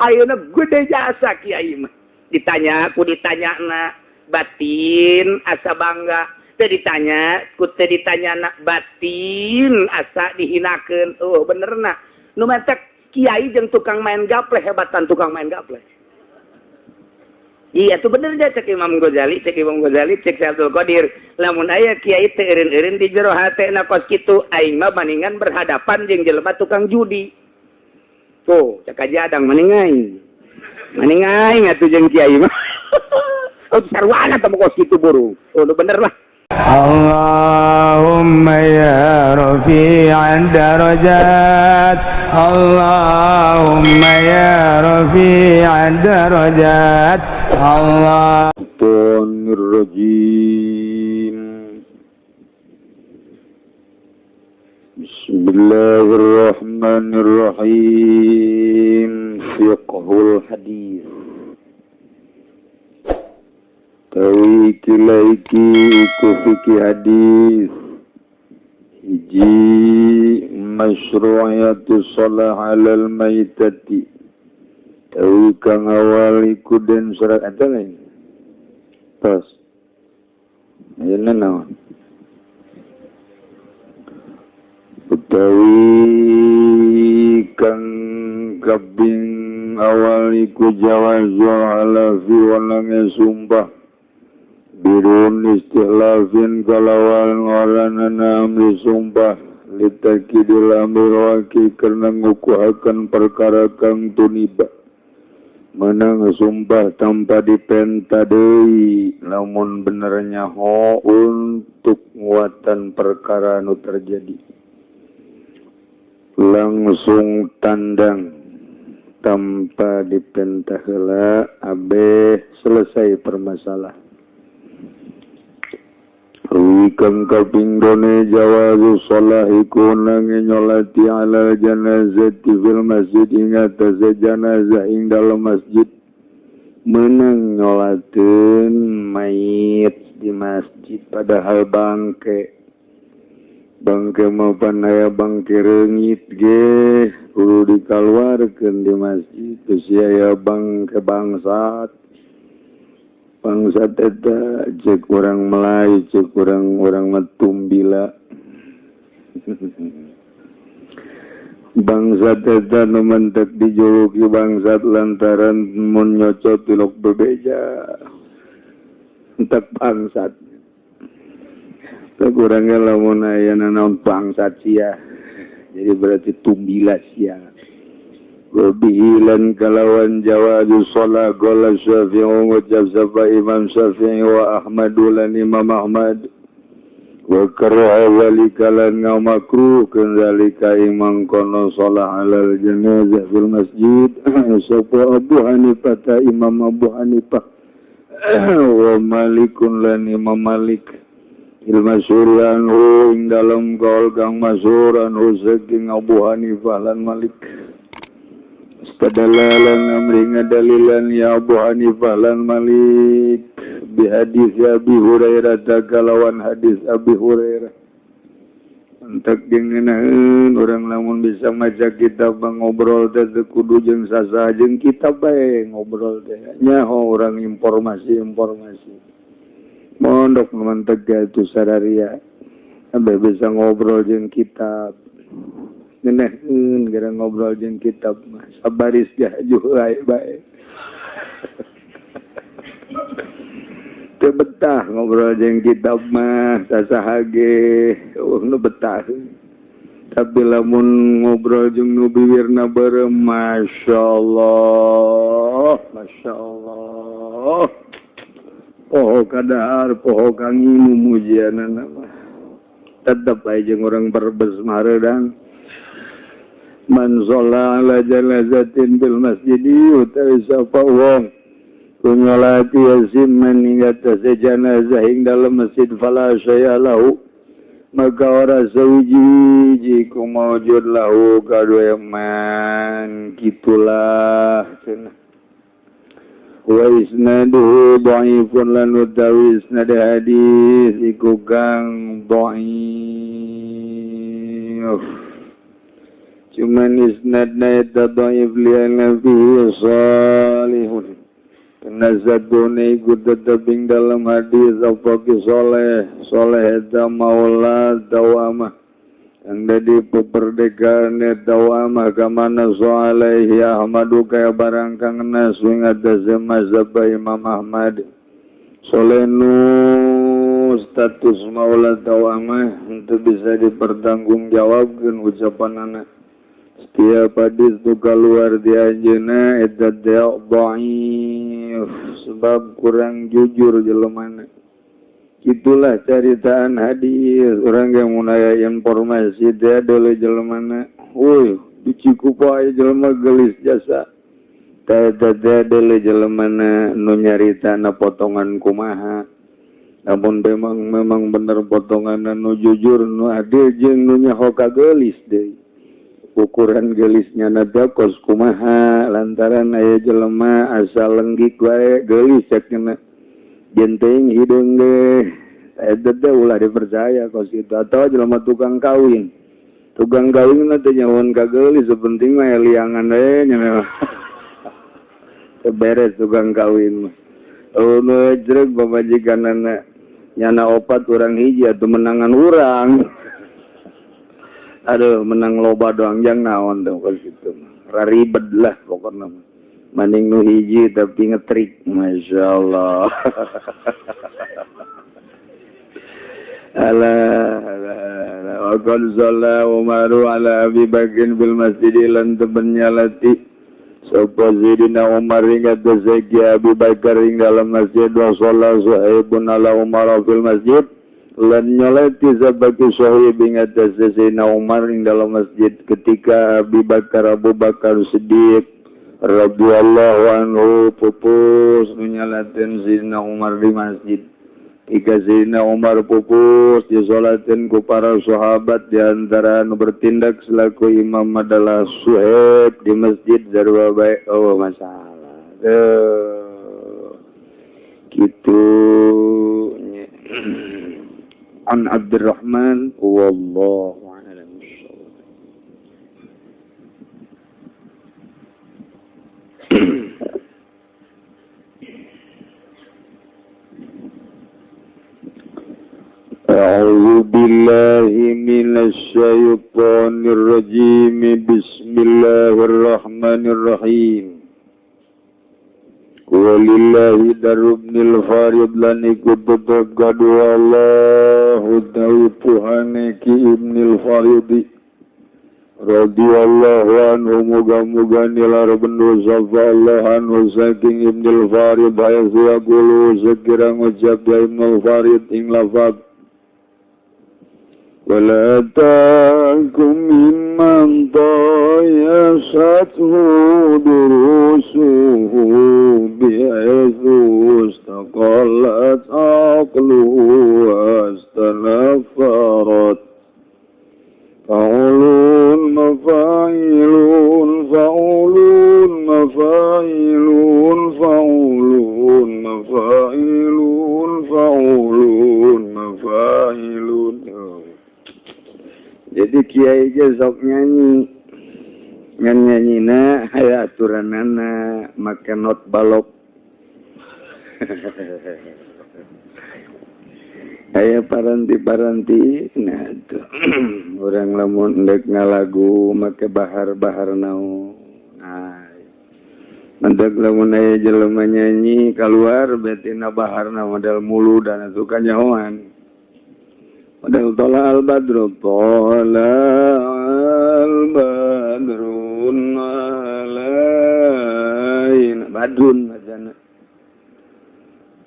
ayeuna gede jasa kiai mah. Ditanya batin asa bangga. Teu ditanya nak batin asa dihinakeun. Oh benerna. Nu matak kiai jeung tukang main gapleh hebatan tukang main gapleh. Iya tuh bener aja cek Imam Ghazali, cek Abdul Qadir. Lamun aya kiai teu eureun-eureun di jero hatena kos kitu, aing mah maningan berhadapan jeung jelema tukang judi. Tuh, cek aja adang maningaing atuh jeung kiai mah. Oh sarwana teh kos kitu burung. Oh bener lah. Allahumma ya rafi'ad darajat Allahumma ya rafi'ad darajat Allah Rajim Bismillahirrahmanirrahim Fiqhul hadis Tawi-kilaiki iku fikih hadis hiji masyru'iyatu shalah alal maitati tawi kang awal iku den surat ada lain tos ayeuna naon utawi kang kabing awal iku jawazul halafi walange sumpah birun istihlafin kalawal ngoranana amri sumpah litakidil amir waki karena ngukuhakan perkara kang tuniba menang sumpah tanpa dipenta deui lamun benernya ho untuk nguatan perkara nu terjadi langsung tandang tanpa dipenta heula abeh selesai permasalahan. Kang kaping done jawazu sholahiku nange nyolati ala janazati fil masjid ingat jenazah ing dalam masjid menang nyolatin mayit di masjid padahal bangke mau panaya bangke reungit ge kudu dikaluarkeun di masjid geus aya bangke bangsat eta cek orang Melayu cek orang Matumbila bangsat eta nu mentek dijuluki bangsat lantaran mun nyocot tilok bebeja entek bangsat kurangnya lamun aya naon bangsat sia jadi berarti tumbila sia wabihilan kalawan jawadu sholah gola syafi'i wajab sapa imam syafi'i wa ahmadulan imam ahmad wa karaha walikalan ngamakruh kendalika imam kono sholah alal janazah fil masjid sapa Abu Hanifah ta imam Abu Hanifah wa malikun lan imam malik ilmasyuri anhu ing dalam kaul kang masyhur anhu saking Abu Hanifah lan Malik Stadalalan amri ngadalilan ya Abu Hanifah lan Malik bihadis Abi Hurairah kalawan hadis Abi Hurairah entek gengenaeun urang lamun bisa maca kitab ngobrol teh kudu jeung sasaha jeung kitab bae ngobrol teh nyaho urang informasi mondok mantek itu sararia sampai bisa ngobrol jeung kitab ngeuneuh gara ngobrol jeung kitab mah sabaris jajuh bae teu betah ngobrol jeung kitab mah sasaha ge nu betah tapi lamun ngobrol jeung nu biwirna bareng masyaallah poho kadahar poho kang inu mujianana mah tetep aja jeung urang berbes mareudang man sholla ala janazatin bil masjidi utawi sapa wong kunyolati yasin meninggatase janazah ing dalam masjid fala syaya lahu maka ora sawiji ku maujud lahu kadue man kitulah cenah wa isnaduhu dhaifun lan utawi isnad hadis iku kang dhaif cuman isnadna eta dhaif liana fihi salihun kena zadone iku teteping dalam hadis apaki soleh eta maula dawamah yang dari peperdekaan dawamah kamana so'alaihi Ahmadu kaya barang kang naswing atas mazhab Imam Ahmad solenu status maula dawamah untuk bisa dipertanggungjawabkan ucapan anak setiap hadis itu keluar di anjeunna eta dhaif sebab kurang jujur jelemana. Itulah ceritaan hadis orang yang munaya informasi dia adalah jelemana. Woi, dicikupa jelema gelis jasa. Dia adalah jelemana nu nyaritana potongan kumaha. Namun memang bener potongan nu jujur nu adil jeung nu nyaho gelis deui. Ukuran gelisnya nada kos kumaha lantaran aya jelema asal lenggik wae gelis cenah jenteng hidung deh eta teh ulah dipercaya kos itu atau jelema tukang kawin nanti nyawon ka gelis sepenting mah liangan we nya beres tukang kawin nu jreg pamajikanana nyana opat urang hiji atuh menangan urang. Aduh, menang loba doang jang naon tuh kalau gitu. Raribet lah pokoknya. Mending nu hiji tapi ngetrik. Masya Allah. Wa qad shalla Umaru ala Abi Bakrin bil masjid lan tebenyalati. Sapa Sayyidina Umar ing atas Abi Bakar ing dalam masjid wa shalla sahibun ala Umar fil masjid. Lan nyolati sebagai sahib ing atas Sayyidina Umar ing dalam masjid ketika Abu Bakar Siddiq radhiyallahu anhu pupus nyalatin Sayyidina Umar di masjid. Ika Sayyidina Umar pupus disolatin ku para sahabat di antara anu bertindak selaku imam adalah Suhaib di masjid zarwa baik masalah. Gitu. An Abdurrahman wallahu a'lam bissawab. A'udzu billahi minasy syaithanir rajim. Bismillahirrahmanirrahim. Walillahi darubnil farid lan ikut tetap gadu Allahu ta'ala Tuhane ki ibnil faridi radhiyallahu anhu muga-muga nilar bendu safa Allah anhu saking ibnil farid hayya qulu sekira ngucap ya ibnil farid ing lafaz wala ta'kum mimman tayasathu durusuhu bi'aythu istaqallat aqluhu wastanafarat fa'ulun mafa'ilun fa'ulun mafa'ilun fa'ulun mafa'ilun fa'ulun mafa'ilun. Jadi kiai ge sok nyanyi nyanyi-na aya aturanana make not balok. Aya paranti-paranti nah tuh. Urang lamun endek ngalagu make bahar-bahar naon. Nah. Mentek lamun aya jelema nyanyi keluar betina baharna model mulu dan suka nyahoan. Model tola al-badru alain badrun majana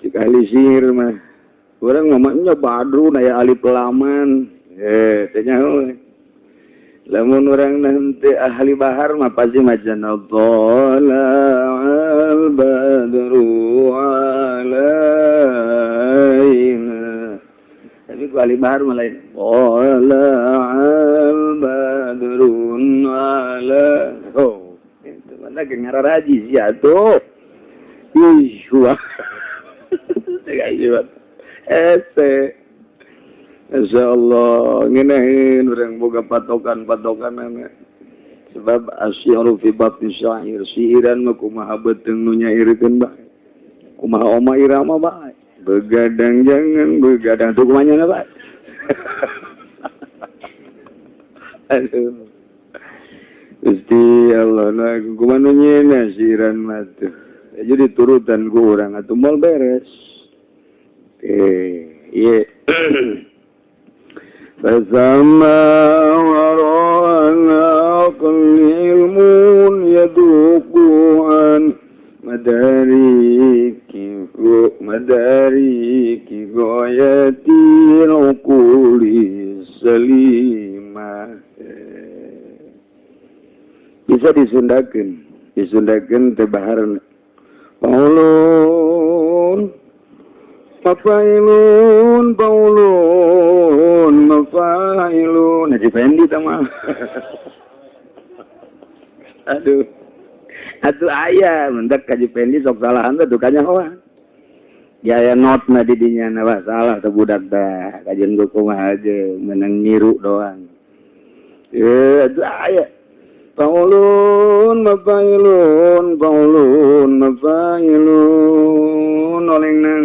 jika ahli sihir mah orang ngomongnya badrun aya alif laman tanya lamun orang nanti ahli bahar mah pasti majana tola al-badru alain tapi kali bahar mulai wala al-badrun ala itu mana ngara raji sia tuh wah tegak insyaallah ngeunaheun urang boga patokan-patokan sebab asyiru fi batni syair siiran mah kumaha beteng nu nyairkeun bae kumaha oma irama bae begadang jangan begadang tuh kumanya bae aduh Gusti Allah nah kumaha nyena siiran mah tuh jadi turutan ku urang atuh moal beres iya Fasama warana ilmun yadukuan madariki goyatil ukuli salima bisa disundakeun teh baharna Paulun Mafailun Paulun Mafailun Haji Fendi sama aduh ayah mendak Haji Fendi sok salahan tuh dukanya hoa gaya notna di dinya nawa salah tuh budak dah kajian kumaha aja menang niru doang aduh ayah Paulun Mafailun oleng nang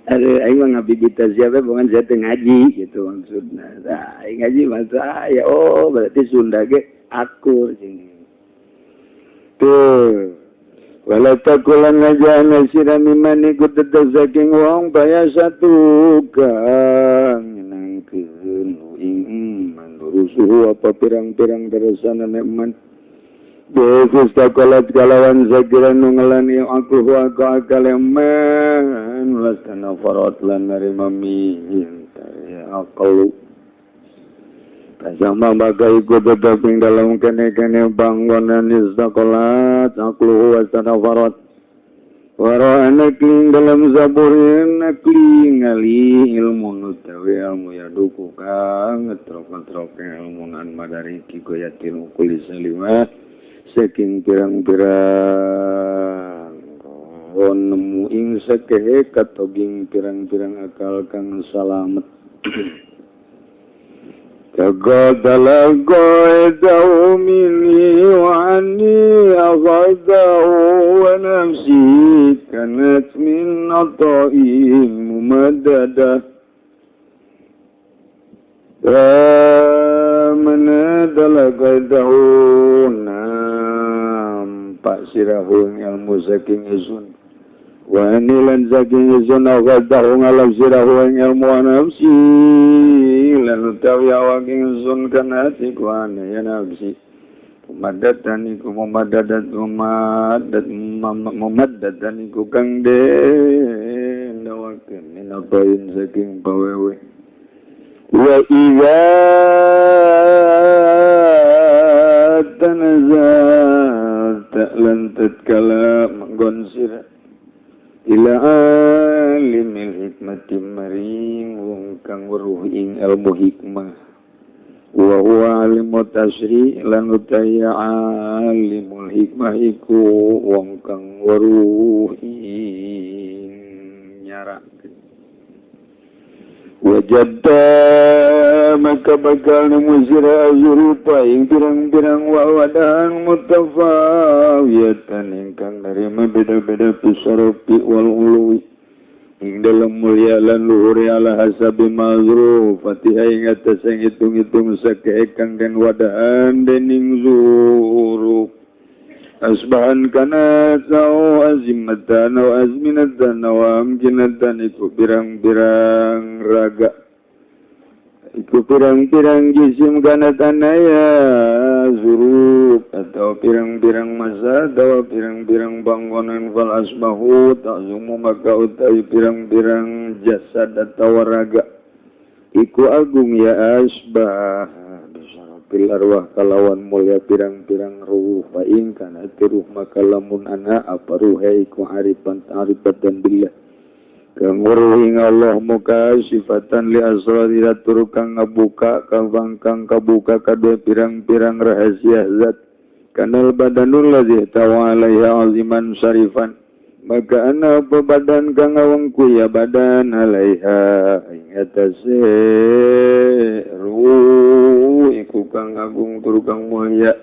aduh aing mah ngabibita siapa bukan saya ngaji gitu maksudnya nah aing ngaji masa ya oh berarti Sunda ge akur sini tuh walau takulan ngajana sirami mani kuteta saking wong paya satu kang nangkeun ing mandurusuhu apa pirang-pirang tersana nekman Yesus takolat kalawan sakiran nungalani aku akal eman lastana farot lan narima mihin ya akalu kasama bagai ku tetap ing dalam kene-kene bangunan istakolat aku lastana farot waro anakling dalam saburin nakling ngali ilmu nutawi ilmu yaduku kang ngetrok-ngetrok ilmu nan madariki goyatil ukuli salimah saking pirang-pirang nemu ing sakehe katoging pirang-pirang akal kang salamet kagadalago edau mini wa ani aghadahu wa nafsi kanat min ata'in mumaddadah mana dalagadahu Pak sirahun ilmu saking isun wa anilan saking isun agadahu ngalam sirahun ilmu nafsi lan utawi awaking isun kana hati ku ya nafsi Mumaddatan iku mumaddatan iku kang den dawakeun minabain saking pawewe wa idza tanazat lan tatkala menggonsir ila alimil hikmati maring wong kang weruh ing ilmu hikmah wa huwa alimut tasri lan utaya alimul hikmah iku wong kang weruh ing nyarak wajadda maka bakal nemu sira azurupa ing pirang-pirang wawadahan mutafawiyatan ingkang narima beda-beda pisaropi wal uluwi ing dalam mulia lan luhur ala hasabi mazruf fatihah ing atas yang hitung-hitung sakeekang dan wadahan dening zuruf asbahan kana tau azimatan wa azminatan wa amkinatan iku pirang-pirang raga iku pirang-pirang jisim kana tanaya zuruf atau pirang-pirang masa atau pirang-pirang bangunan fal asbahu ta'zumu maka utawi pirang-pirang jasad atau raga iku agung ya asbah bil arwah kalawan mulia pirang-pirang ruh fa in kana ruh maka lamun ana apa ruh iku arifan ta'rifatan billah kang ruhing Allah muka sifatan li asrari tur kang ngabuka kang kabuka kadue pirang-pirang rahasia zat kanal badanul ladzi tawalaiha aziman syarifan maka ana apa badan kang ngawengku ya badan alaiha ing atase ruh kukang agung turukang mulia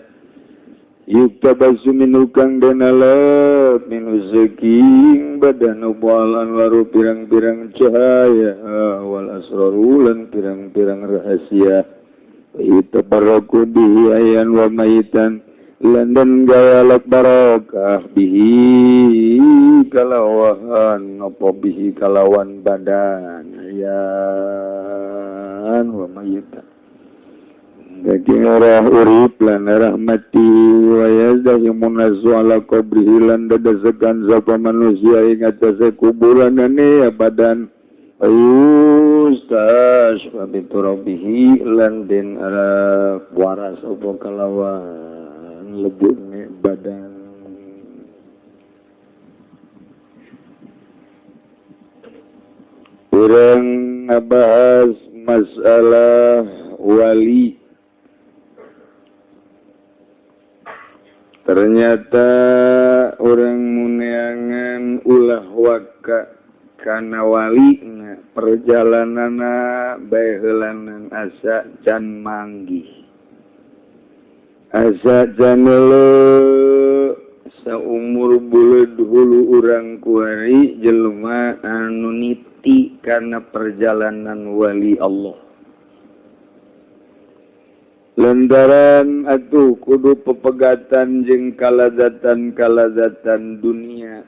yukta basu minukang denalap minu seking badan ubalan waru pirang-pirang cahaya wal asrarulan pirang-pirang rahasia ita baraku bihi ayan wa mayitan landan gayalak barakah bihi kalawan apa bihi kalawan badan ayan wa mayitan jadi arah urip lan arah mati wa yazdahimun nasu ala qabrihi lan dadasakan sapa manusia ing atase kuburan ane badan ayustas wa biturabihi lan den arah waras apa kalawan lebune badan urang ngabahas masalah wali. Ternyata orang muneangan ulah waka kana walina perjalanana baehelanan asa can manggih asa can saumur buleud hulu urang kuari jelema anu niti kana perjalanan wali Allah. Lantaran atuh kudu pepegatan jeung kalazatan dunia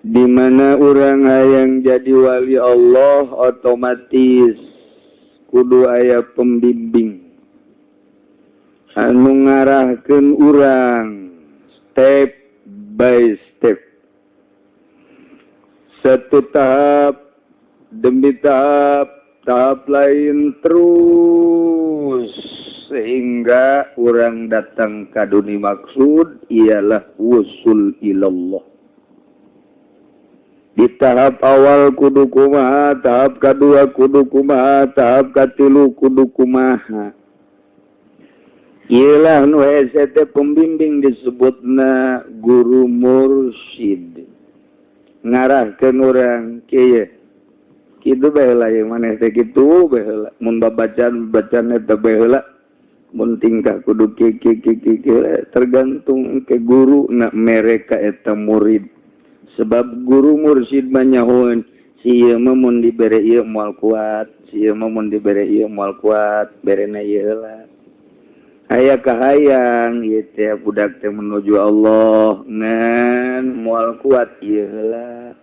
di mana urang hayang jadi wali Allah otomatis kudu aya pembimbing anu ngarahkeun urang step by step satu tahap demi tahap lain terus sehingga orang datang ka dunia maksud ialah wusul ilallah. Di tahap awal kudu kumaha, tahap kedua kudu kumaha, tahap katilu kudu kumaha. Ialah nu hese teh pembimbing disebutna guru mursyid. Ngarahkeun urang kieu. Kitu baheula yang maneh teh kitu baheula mun babacaan eta baheula mun tingkah kudu ki tergantung ke guru na mereka eta murid sebab guru mursyid mah nyahoeun si ieu mah mun dibere ieu moal kuat si ieu mah mun dibere ieu moal kuat berena ieu heula aya kahayang ieu teh budak teh menuju Allah ngan moal kuat ieu heula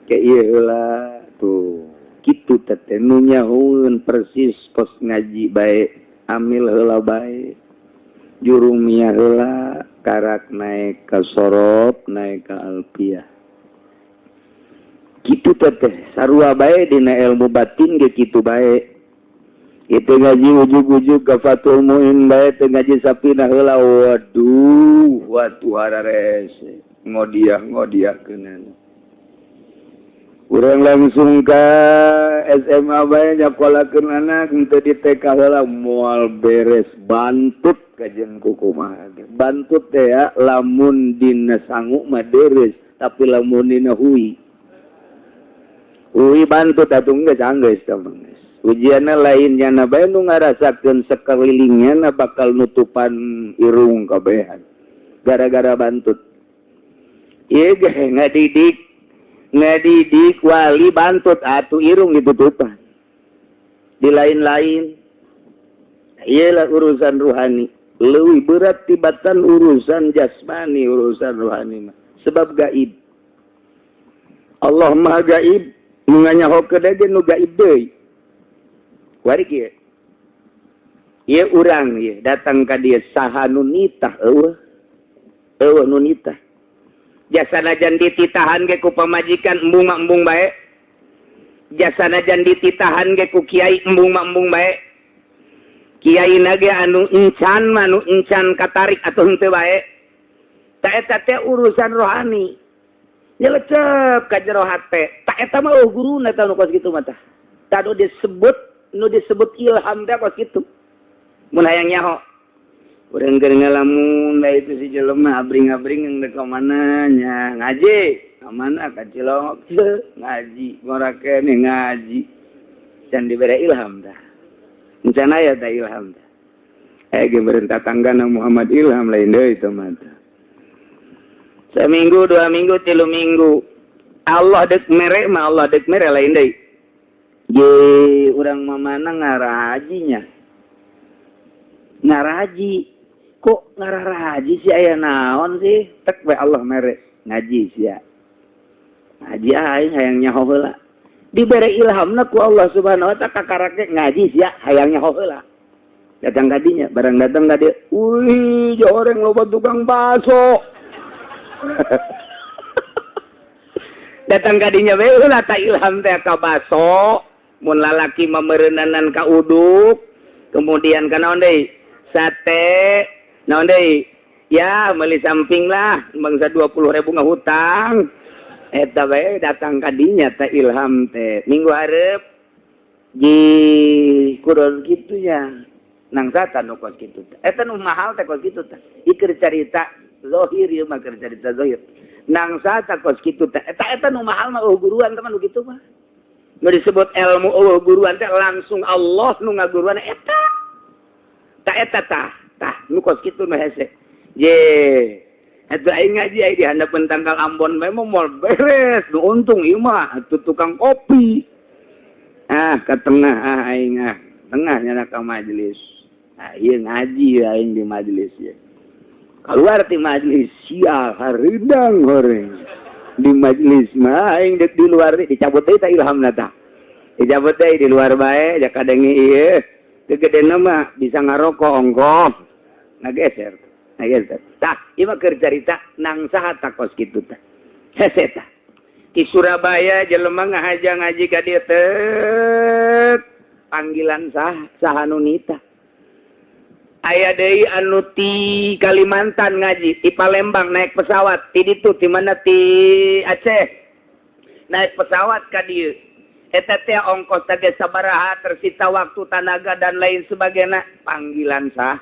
ke ieu heula tuh kitu teh nu nyahoeun persis pos ngaji bae amil heula bae jurumiyah heula karak naik ka sorop naik ka alpiyah kitu teh sarua bae dina ilmu batin ge kitu bae itu ngaji ujug-ujug ka Fathul Muin bae teh ngaji sapina heula waduh watu hararese ngodiah keunan urang langsung ka SMA bae nyakolakeun anak henteu di TK heula moal beres bantut kajen kumaha ge. Bantut teh ya lamun dina sangu mah beres, tapi lamun dina hui bantut atuh geus anggeus tah geus. Ujianna lain nyana bae nu ngarasakeun sakelilingna bakal nutupan irung kabehan. Gara-gara bantut. Ieu ge ngadidik wali bantut atuh irung ditutupan di lain-lain ialah urusan ruhani leuwih berat tibatan urusan jasmani urusan ruhani sebab gaib Allah maha gaib nu nganyahokeun ge nu gaib deui wari kieu ieu urang ieu datang ka dieu saha nu nitah eueuh nu nitah jasana jan dititahan ge ku pamajikan embung bae jasana jan dititahan ge ku kiai embung bae kiai nage anu encan katarik atuh henteu bae ta eta teh urusan rohani nyelecep ka jero hate ta eta mah guruna tah nu kos kitu mah tah ta nu disebut ilham teh kos kitu mun hayang nyaho urang keur ngalamun da itu si jelema abring-abring yang dek mana nya ngaji mana ka Cilongok ngaji ngora kene ngaji can dibere ilham dah Rencana ya tak ilham. Gemerentah tanggana Muhammad Ilham lain deh itu mata. Seminggu, 2 minggu, 3 minggu. Allah dek merek mah Allah dek merek lain deh. Ye, orang mamana ngarahajinya. Ngarahaji. Kok ngarahaji sih aya naon sih? Tek we Allah merek ngaji sia. Ngaji aing hayang nyaho heula. Dibere ilhamna ku Allah Subhanahu wa taala kakarake ngaji sia hayang nyaho heula. Datang kadinya, barang datang ka dia, "Wih, joreng loba tukang baso." Datang kadinya we ulah ta ilham teh ka baso, mun lalaki memerenanan ka uduk, kemudian ka naon deui? Sate, naon deui? Ya, meuli samping lah, bangsa 20.000 ngahutang. Eta we datang kadinya ta ilham teh. Minggu hareup di kudu kitu ya. Nang sata nu kos kitu teh. Eta nu mahal teh kos kitu teh. Ikeur carita zahir ieu mah keur carita zahir. Nang sata kos kitu teh. Eta nu mahal mah guruan teman nu kitu mah. Nu disebut ilmu guruan teh langsung Allah nu ngaguruan eta. Eta tah nu kos kitu mah hese. Ye. Eta aing ngaji di handapeun tanggal Ambon memang moal beres. Nu untung ieu mah atuh tukang kopi. Ka tengah aing tengahnya ka majelis. Ieu ngaji aing di majelis ya. Keluar ti majelis sia hareudang goreng. Di majelis mah aing di luar dicabut deui ta ilhamna tah. Dicabut deui di luar bae ja kadengi ieu. Teu gedena mah bisa ngarokok ongkoh. Ngageser. Tah, ieu mah keur carita nang saha ta kos kitu tah. Hese tah. Di Surabaya jelema ngahaja ngaji ka dieu teh. Panggilan saha nu nita. Aya deui anu ti Kalimantan ngaji, di Palembang naik pesawat, ti ditu ti mana ti Aceh. Naik pesawat ka dieu. Eta teh ongkos teh sabaraha, tersita waktu, tenaga dan lain sebagainya. Panggilan saha?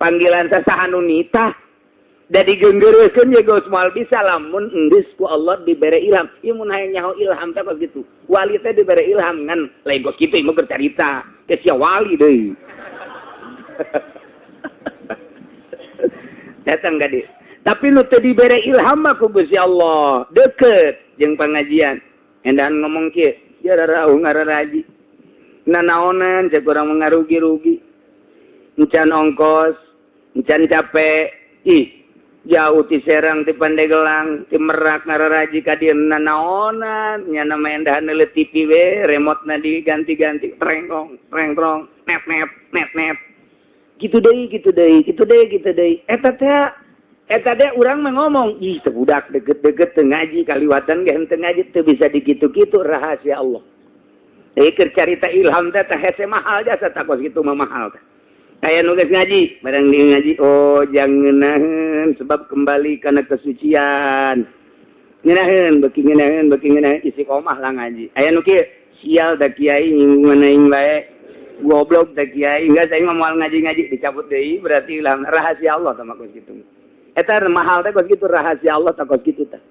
Panggilan saha nu nita. Da digenggeureukeun ye geus moal bisa lamun enggeus ku Allah dibere ilham. Ieu mun hayang nyaho ilham teh kos kitu. Wali teh dibere ilham ngan lain kos kitu ieu mah keur carita. Teh sia wali deui. Datang ka dieu. Tapi nu teu dibere ilham mah ku Gusti Allah, deukeut jeung pangajian. Endahan ngomong kieu, ya rarauh ngararaji. Nanaonan cek urang mengarugi-rugi. Encan ongkos, encan capek. Jauh ti Serang, ti Pandeglang, ti Merak ngararaji ka dieu nanaonan, nya nama endahan leuleuh TV we, remote-na diganti-ganti, trengkong, trengtrong, net. Gitu deui. Eta teh urang mah ngomong, ih teu budak deuget-deuget teu ngaji kaliwatan ge henteu ngaji teu bisa dikitu-kitu rahasia Allah. Keur carita ilham teh hese mahal jasa ta kos kitu mah mahal teh. Kaya nugas ngaji, barang di ngaji, oh jangan ngeunaheun sebab kembali kana kesucian. Ngeunaheun, beuki ngeunaheun, istiqomah lah ngaji. Aya nu kieu, sial da kiai nyinggungan aing bae. Goblok da kiai, enggak saya mah moal ngaji-ngaji dicabut deui berarti ilham rahasia Allah tah kos kitu. Eta mahal teh kos kitu rahasia Allah tah kos kitu tah.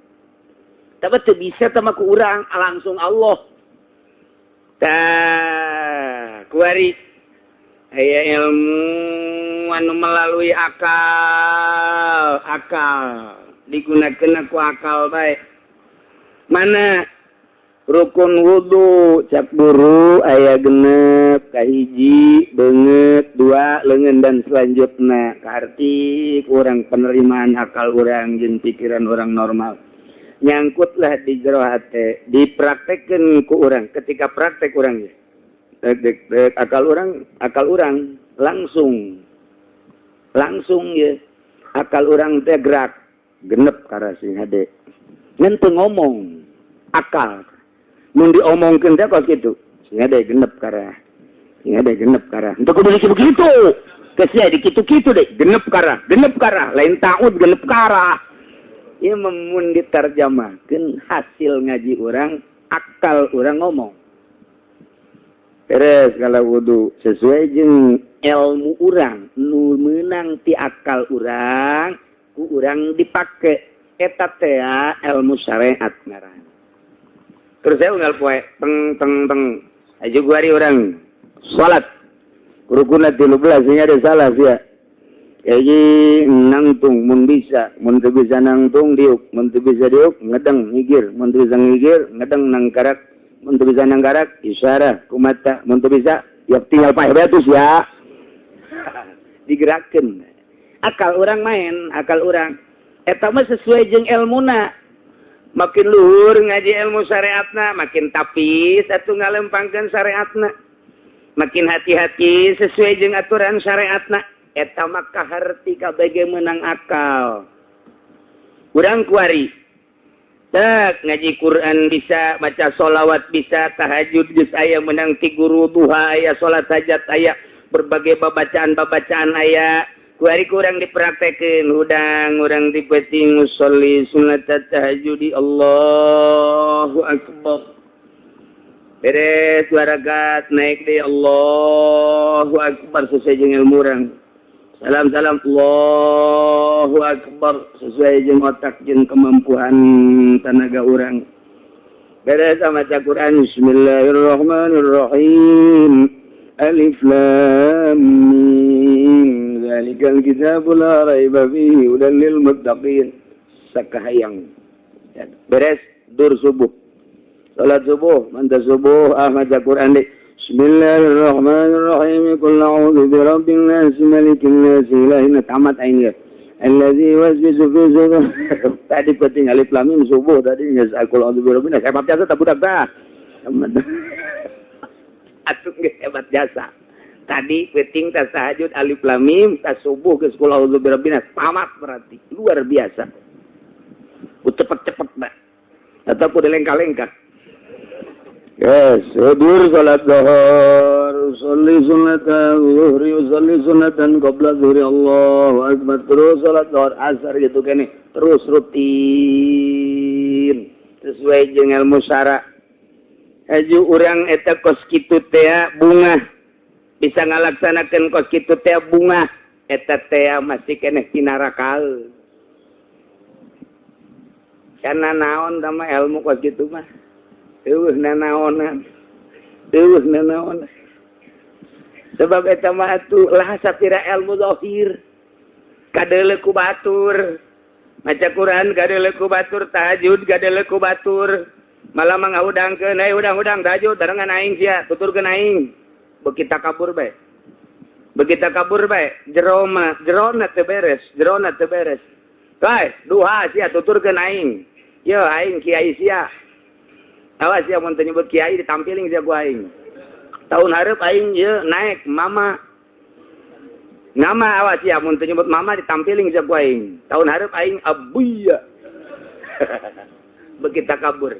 Tapi teu bisa tah mah ku urang langsung Allah. Tah, kuari aya ilmu anu melalui akal digunakeun ku akal bae. Mana rukun wudu cak buru aya genep kahiji beungeut 2 leungeun dan selanjutnya karti urang penerimaan akal urang jeung pikiran urang normal nyangkutlah di jero hate dipraktekkeun ku urang ketika praktek urang ge akal urang langsung ya akal urang teh gerak genep kara sing hade ngan teu ngomong akal mun diomongkeun teh kos kitu sing hade genep kara henteu kudu kitu geus aya di kitu-kitu deh genep kara lain taud genep kara ieu mun ditarjamahkeun hasil ngaji urang akal urang ngomong. Beres kalau wudu sesuai jeung ilmu urang nu meunang ti akal urang ku urang dipake eta teh ilmu syariat ngaran. Terus saya unggal poe teng aja guari urang salat rukuna 13 nya ada salah sia. Jadi nangtung mun bisa nangtung diuk, mun teu bisa diuk ngedeng ngigir, mun teu bisa ngigir ngedeng nangkarak, mun teu bisa nangkarak isyarah ku mata, mun teu bisa ya tinggal paeh batus ya. Digerakkeun. Akal orang main, akal orang. Eta mah sesuai jeung ilmuna. Makin luhur ngaji ilmu syariatna, makin tapis atuh ngalempangkeun syariatna. Makin hati-hati sesuai jeung aturan syariatna. Eta mah kaharti kabege menang akal. Urang kuari. Tak ngaji Quran bisa, baca sholawat bisa, tahajud geus aya menang ti guru, duha aya, salat hajat aya, berbagai babacaan aya. Kuari kurang dipraktekeun hudang urang dipeuting usolli sunat tahajudi Allahu akbar. Beres waragat naik deui Allahu akbar sesuai jeung ilmu urang. Salam Allahu akbar sesuai jeung otak jeung kemampuan tenaga urang. Beres maca Quran bismillahirrahmanirrahim. Alif lam mim. Zalikal kitabul la raiba fihi hudan lil muttaqin. Sakahayang. Beres dur subuh. Salat subuh, manta subuh maca Quran deui. Bismillahirrahmanirrahim. Qul a'udzu birabbin nas, malikin nas, ilahin tamat aing. Allazi waswisu fi sudur. Tadi penting alif lam mim subuh tadi geus qul a'udzu birabbin nas. Hebat jasa tak budak dah. Atuh geus hebat jasa. Tadi penting tas tahajud alif lam mim, tas subuh geus qul a'udzu birabbin nas. Tamat berarti luar biasa. Ku cepet-cepet, Mbak. Atau ku lengkah-lengkah. Yes, hadir salat zuhur, usolli sunatan zuhri, usolli sunatan qabla zuhri, Allahu akbar. Terus salat zuhur asar gitu kene, terus rutin sesuai jeung ilmu syara. Haju urang eta kos kitu teh bunga bisa ngalaksanakeun kos kitu teh bunga eta teh masih keneh tinarakal. Kana naon tama ilmu kos kitu mah. Eueuh nanaonan. Sebab eta mah atuh lah sapira ilmu zahir. Kadeuleu ku batur. Maca Quran kadeuleu ku batur, tahajud kadeuleu ku batur. Malah mangahudangkeun, udang tahajud darengan aing sia, tuturkeun aing. Beuki takabur bae. Jerona teu beres. Kai, duha sia tuturkeun aing. Ye aing kiai sia. Awas ya mun teu nyebut kiai ditampiling sia ku aing. Tahun hareup aing ye naik mama. Nama awas ya mun teu nyebut mama ditampiling sia ku aing. Tahun hareup aing abuya. Begitu kabur.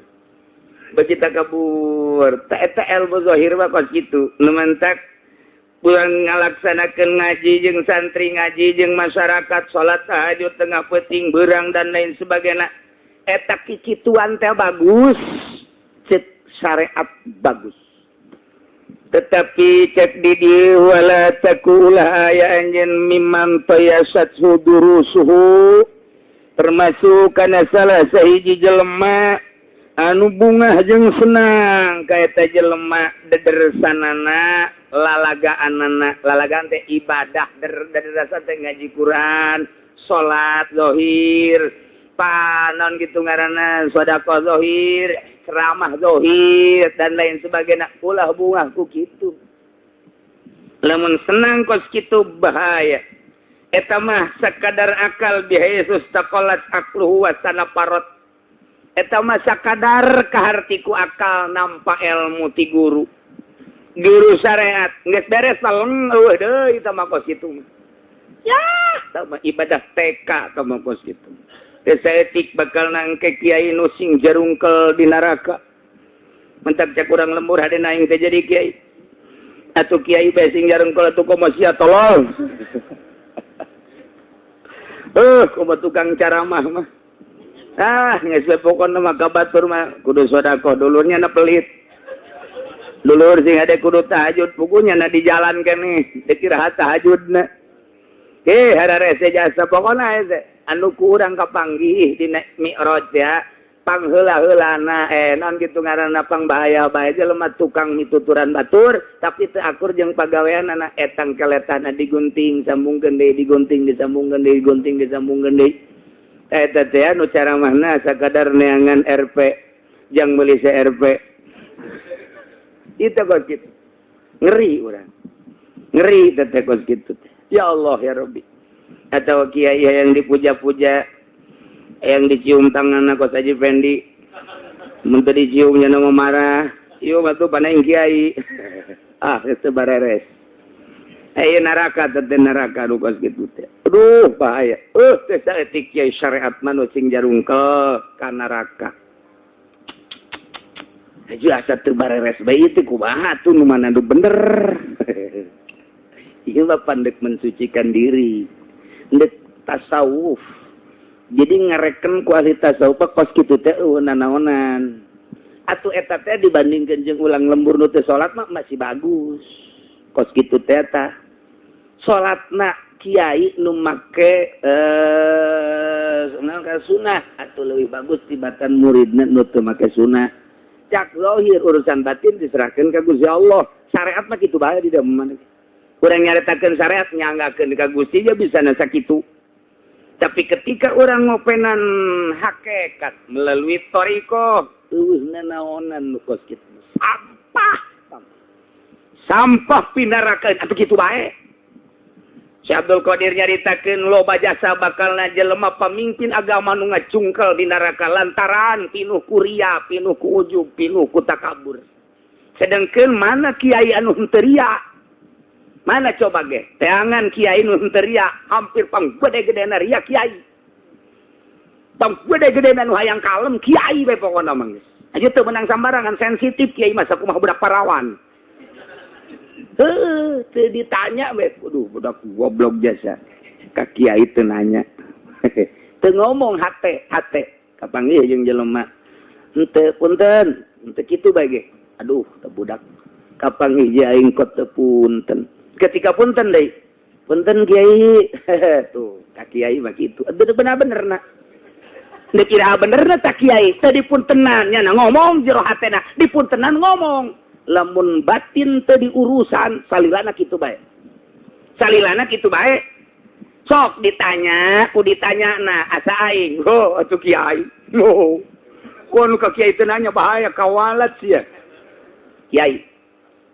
Ta eta ilmu zahir mah kos kitu. Nu mentak urang ngalaksanakeun ngaji jeung santri ngaji jeung masyarakat salat tahajud tengah peuting beurang dan lain sebagainya. Eta kikituan teh bagus. Cek syariat bagus. Tetapi cek di dieu wala takulah aya anjeun mimman tayasat sudurusuhu termasuk kana salah sahiji jelema anu bungah jeung senang ka eta jelema dedersanana lalagaanana. Lalagaan teh ibadah dedersan teh ngaji Quran, salat zahir, panon gitu ngaranna sedekah zahir, ceramah zahir dan lain sebagainya. Ulah bunga ku kitu. Lamun senang kos kitu bahaya. Eta mah sakadar akal bihaitsus taqallat aqluhu wa sanaparot. Eta mah sakadar kahartiku akal nampa ilmu ti guru. Guru syariat geus beres taleng eueuh deui eta mah kos kitu. Ya, eta mah ibadah TK eta mah kos kitu. Desa etik bakal nangke kiai nu sing jarungkel di neraka. Mentak cek urang lembur hadena aing teh jadi kiai. Atuh kiai bae sing jarungkel atuh komo sia tolol. Kumaha tukang caramah mah. Geus bae pokona mah kabatur mah kudu sedekah, dulurnya na pelit. Dulur sing ade kudu tahajud, pugunya na di jalan keneh, dikira tahajudna. Hararese jasa pokona eze. Anu ku urang kapanggih di Mi'raj ya pangheula-heulana non gitu ngaranna pangbahaya-bahaya jelema tukang mituturan batur tapi teu akur jeung pagaweanna etang keletana digunting sambungkeun deui digunting disambungkeun deui digunting disambungkeun deui eta teh anu cara mahna sakadar neangan RP jang meuli RP itu kok gitu ngeri urang ngeri teh kok gitu ya Allah ya Rabbi atau kiai yang dipuja-puja yang dicium tangan kos Haji Fendi mun teu diciumnya nama marah ieu mah tuh panaing kiai itu bareres aya neraka teh neraka nu kos kitu teh aduh bahaya teh saeutik kiai syariat mah nu sing jarungkel ka neraka Haji asa teu bareres bae teh kumaha tuh nu mana nu bener ieu mah pandek mensucikan diri ndek tasawuf jadi ngareken kualitas tasawuf kos kitu teh naonan atuh eta teh dibandingkeun jeung ulang lembur nu teu salat mah masih bagus kos kitu teh eta salatna kiai nu make sunah atuh leuwih bagus tibatan muridna nu teu make sunah cak zahir urusan batin diserahkeun ka Gusti Allah syariat mah kitu bae di dalam mana urang nyaritakeun syariat nyanggakeun ka Gusti ya bisa na sakitu. Tapi ketika orang ngopenan hakikat melalui toriko, naonan kos kitu sampah pinarakeun atuh kitu bae. Si Abdul Qadir nyaritakeun loba jasa bakalna jelema pamimpin agama nu ngacungkel di neraka lantaran pinuh ku ria, pinuh ku ujub, pinuh ku takabur. Sedengkeun mana kiai anu henteu ria? Mana coba ge? Teangan kiai nu henteu ria, hampir panggede-gedena ria kiai. Panggede-gedena nu hayang kalem kiai bae pokona mah geus. Aja teu menang sambarangan sensitif kiai mah sakumaha budak parawan. Teu ditanya bae, aduh budak goblok jasa. Ka kiai teu nanya. Teu ngomong hate. Kapanggih jeung jelema. Henteu punten, henteu kitu bae ge. Aduh, teu budak. Kapanggih je aing kot teu punten. Ketika punten deui. Punten kiai. Tuh, ka kiai mah kitu. Aduh bener-benerna. Nek kira benerna tak kiai, teu dipuntenan nya ngomong jero hatena, dipuntenan ngomong. Lamun batin teu diurusan salilana kitu bae. Salilana kitu bae. Sok ditanya, ku ditanyana asa aing. Oh, atuh kiai. Oh. Kon ka kiai teu nanya bahaya kawalat sia. Kiai.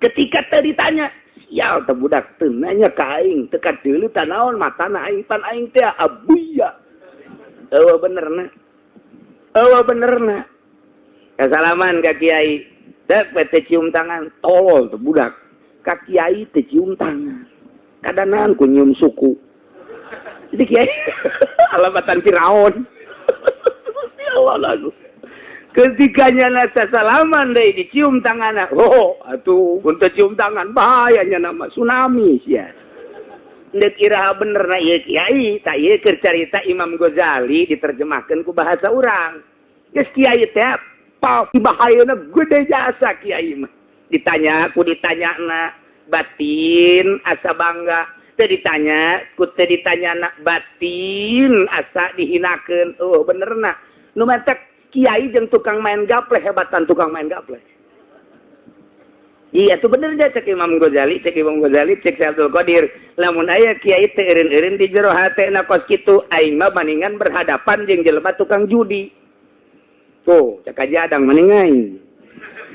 Ketika teu ditanya, sial teu budak teu nanya ka aing, teu kadeuleu tanaon matana aing pan aing teh abuya. Eueuh benerna. Eueuh benerna. Kasalaman ka kiai. Dek teh cium tangan tolol teu budak. Ka kiai teh cium tangan. Kadanaan ku nyium suku. Jadi kiai alamatan Firaun. Ya Allah lagu. Ketikanya nasa salaman deh dicium tanganna. Oh, atuh untuk cium tangan bahayanya nama tsunami sia. Ndek iraha benerna ieu kiai, ta ieu keur carita Imam Ghazali diterjemahkeun ku bahasa urang. Geus kiai teh bahayana gede jasa kiai mah. Ditanya ku ditanyana batin asa bangga. Teu ditanya ku teu ditanyana batin asa dihinakeun. Oh, benerna. Nu matak kiai jeung tukang main gapleh hebatan tukang main gapleh. Iya tuh bener aja cek Imam Ghazali, cek Abdul Qadir. Lamun aya kiai teu eureun-eureun di jero hatena kos kitu, aing mah bandingan berhadapan jeung jelema tukang judi. Tuh, cek aja adang maningaing.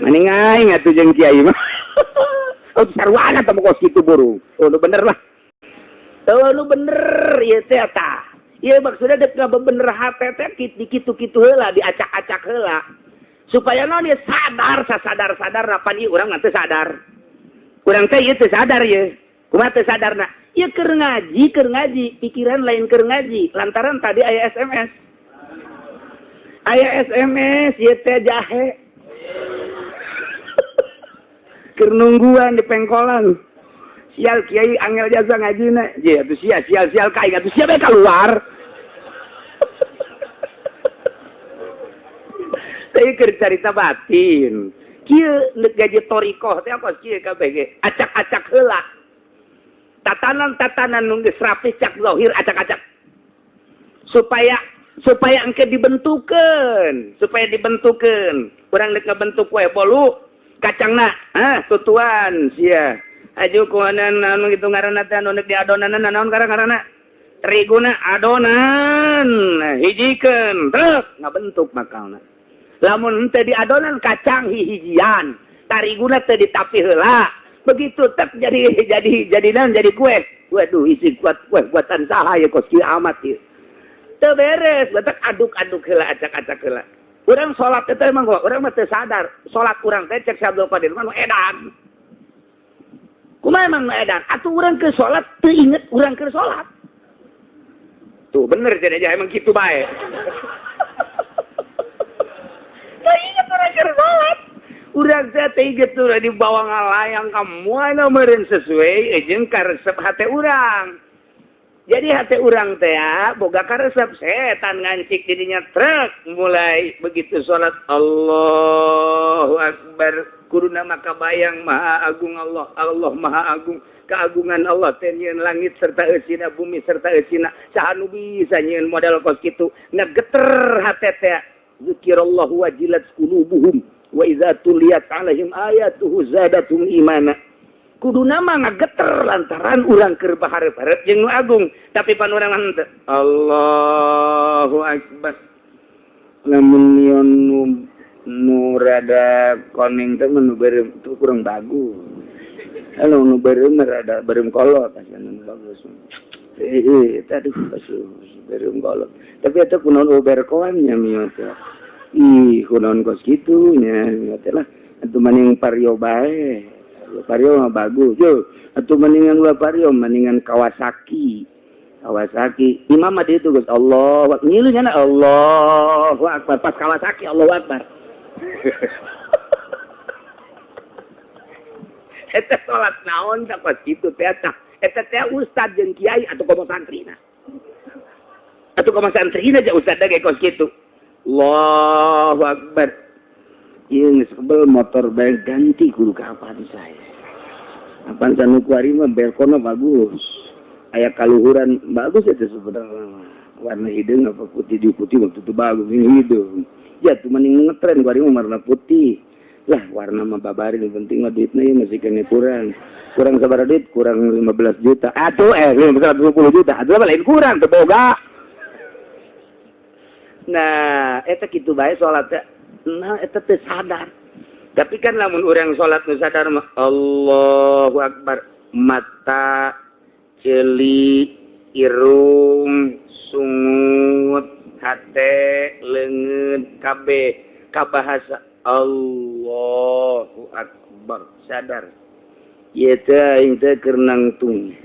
Maningaing atuh jeung kiai mah. Oh, sarwana teh kos kitu burung. Oh, nu bener lah. Oh, nu bener ieu teh eta. Iya maksudnya dek bener hati teh kitu-kitu heula diacak-acak heula supaya naon dia sadar napan ieu urang teh sadar. Urang teh ieu teh sadar ye. Kumaha teh sadarna? Ieu keur ngaji, pikiran lain keur ngaji. Lantaran tadi aya SMS. Aya SMS ieu teh jahe. Keur nungguan di pengkolan. Sial kiai angel jasa ngajina. Je atuh sial ka aing atuh sia bae keluar. Teh keur carita batin. Kieu neuk gaji torikoh teh apa kieu kabeh ge? Acak-acak heula. Tatanan nu geus rapih cak zahir acak-acak. Supaya supaya engke dibentukeun, urang dek ngabentuk kue bolu kacangna tutuan sia aju kuanan anu kitu ngaranna teh anu di adonan naon ngaranna riguna adonan hijikeun trek ngabentuk makalna lamun teu di adonan kacang hijian tariguna teu ditapi heula begitu tek jadi kue waduh isi kue buatan saha ya kos kieu amat ieu teu beres betek aduk-aduk heula acak-acak heula urang salat teh emang urang mah teu sadar salat urang teh cek Abdul Qadir mah edan kumaha emang edan atuh urang ke salat teu inget urang keur salat tuh bener jadi emang kitu bae teu inget urang keur salat urang teh teu inget urang di bawah ngalayang ka moal meureun sesuai jeung karesep hate urang. Jadi hati urang teh boga karesep setan ngancik didinya trek mulai begitu salat Allahu Akbar kuduna maka bayang maha agung Allah maha agung keagungan Allah teh nyieun langit serta eusina bumi serta eusina saha nu bisa nyieun modal kos kitu ngageter hate teh zikrullah wajilat qulubuhum wa idza tuliyat alaihim ayatuhu zadatum imana kuduna mah ngageter lantaran urang keur baharep-harep jeung nu agung tapi pan urang henteu Allahu Akbar lamun nyon nu rada koneng teh nu beureum teu kurang bagus anu nu beureum rada beureum kolot asana bagus tadi basuh beureum kolot tapi eta kunaon uber koan nya mio teh ih kunaon kos kitu nya teh lah atuh maning pario bae Vario mah bagus, yo. Atau mendingan gua Vario, mendingan Kawasaki. Imam ada itu Gus. Allah, ngilu nya Allahu Akbar. Pas Kawasaki Allahu Akbar. Eta salat naon tak pas kitu teh eta. Eta teh ustad jeung kiai atau komo santrina. Atuh komo santrina aja ustad ge kos kitu. Allahu Akbar. Yang sebel motor bae ganti kudu kapan saya. Apaan sanu kuari mah belkona bagus. Aya kaluhuran bagus itu sebenarnya. Warna hidung apa putih di putih waktu itu bagus ini hidung. Ya tuh mending ngetren kuari mah warna putih. Lah warna mah babari yang penting mah duitnya ya masih kena kurang. Kurang sabar duit kurang 15 juta. Atuh 15 juta. Atuh lain kurang teboga. Nah, eta kitu bae salatnya. Nah, itu teh sadar. Tapi kan lamun orang sholat nu sadar mah Allahu Akbar mata celi irung sungut hate leungeun kabeh kabahasa Allahu Akbar sadar. Ieu teh aing teh keur nangtung.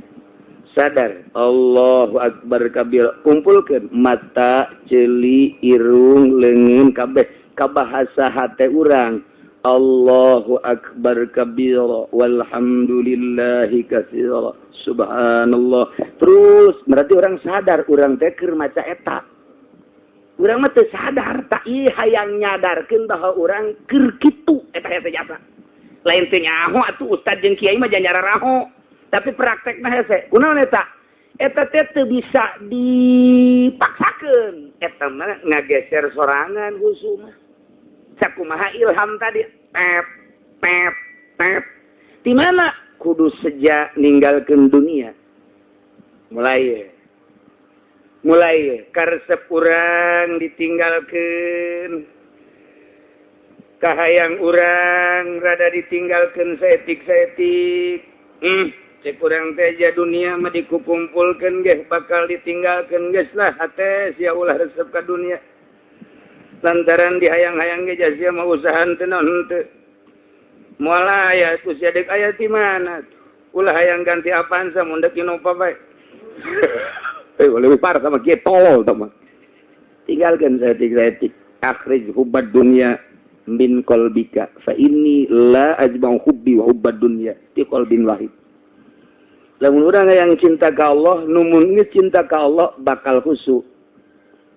Sadar Allahu Akbar kabir kumpulkeun mata celi irung leungeun kabeh kabahasa hate urang Allahu Akbar kabira walhamdulillahi katsira subhanallah terus berarti orang sadar orang teh keur maca eta urang mah teu sadar tak ieu hayang nyadarkeun bahwa urang keur kitu eta jasa lain teh nyaho atuh ustad jeung kiai mah jangan raho tapi praktekna hese kunaon eta teh teu bisa dipaksakeun eta mah ngageser sorangan husu mah sakumaha ilham tadi pep di mana kudu sejak ninggalkeun dunia mulai karesep urang ditinggalkeun kahayang urang rada ditinggalkeun saetik cek urang teh ja dunia mah dikumpulkeun ge bakal ditinggalkeun geus lah hate sia ulah resep ka dunia lantaran dihayang-hayang ge sia mah usahaan teh naon teu moal aya tuh sia dek aya di mana ulah hayang ganti apaan sa mun dek inova bae lebih parah sama kieu tolol tah mah tinggalkeun saetik akhrij hubbad dunya min qalbika fa inni la ajma'u hubbi wa hubbad dunya ti qalbin wahid lamun urang yang cinta ka Allah numun geus cinta ka Allah bakal khusyuk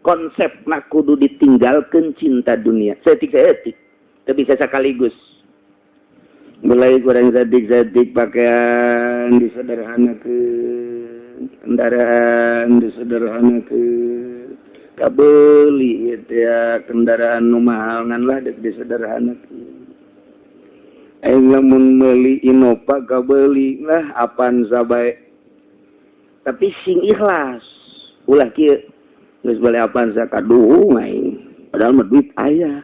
konsep nak kudu ditinggalkan cinta dunia setik teu bisa sekaligus mulai kurang zadik pakaian disederhanakeun kendaraan disederhanakeun kabeli ya kendaraan nu mahal ngan lah dek disederhana. Aing lamun meuli Innova kabeli lah apaan sabae. Tapi sing ikhlas. Ulah kieu geus beli apaan sa kaduhung aing. Padahal mah duit aya.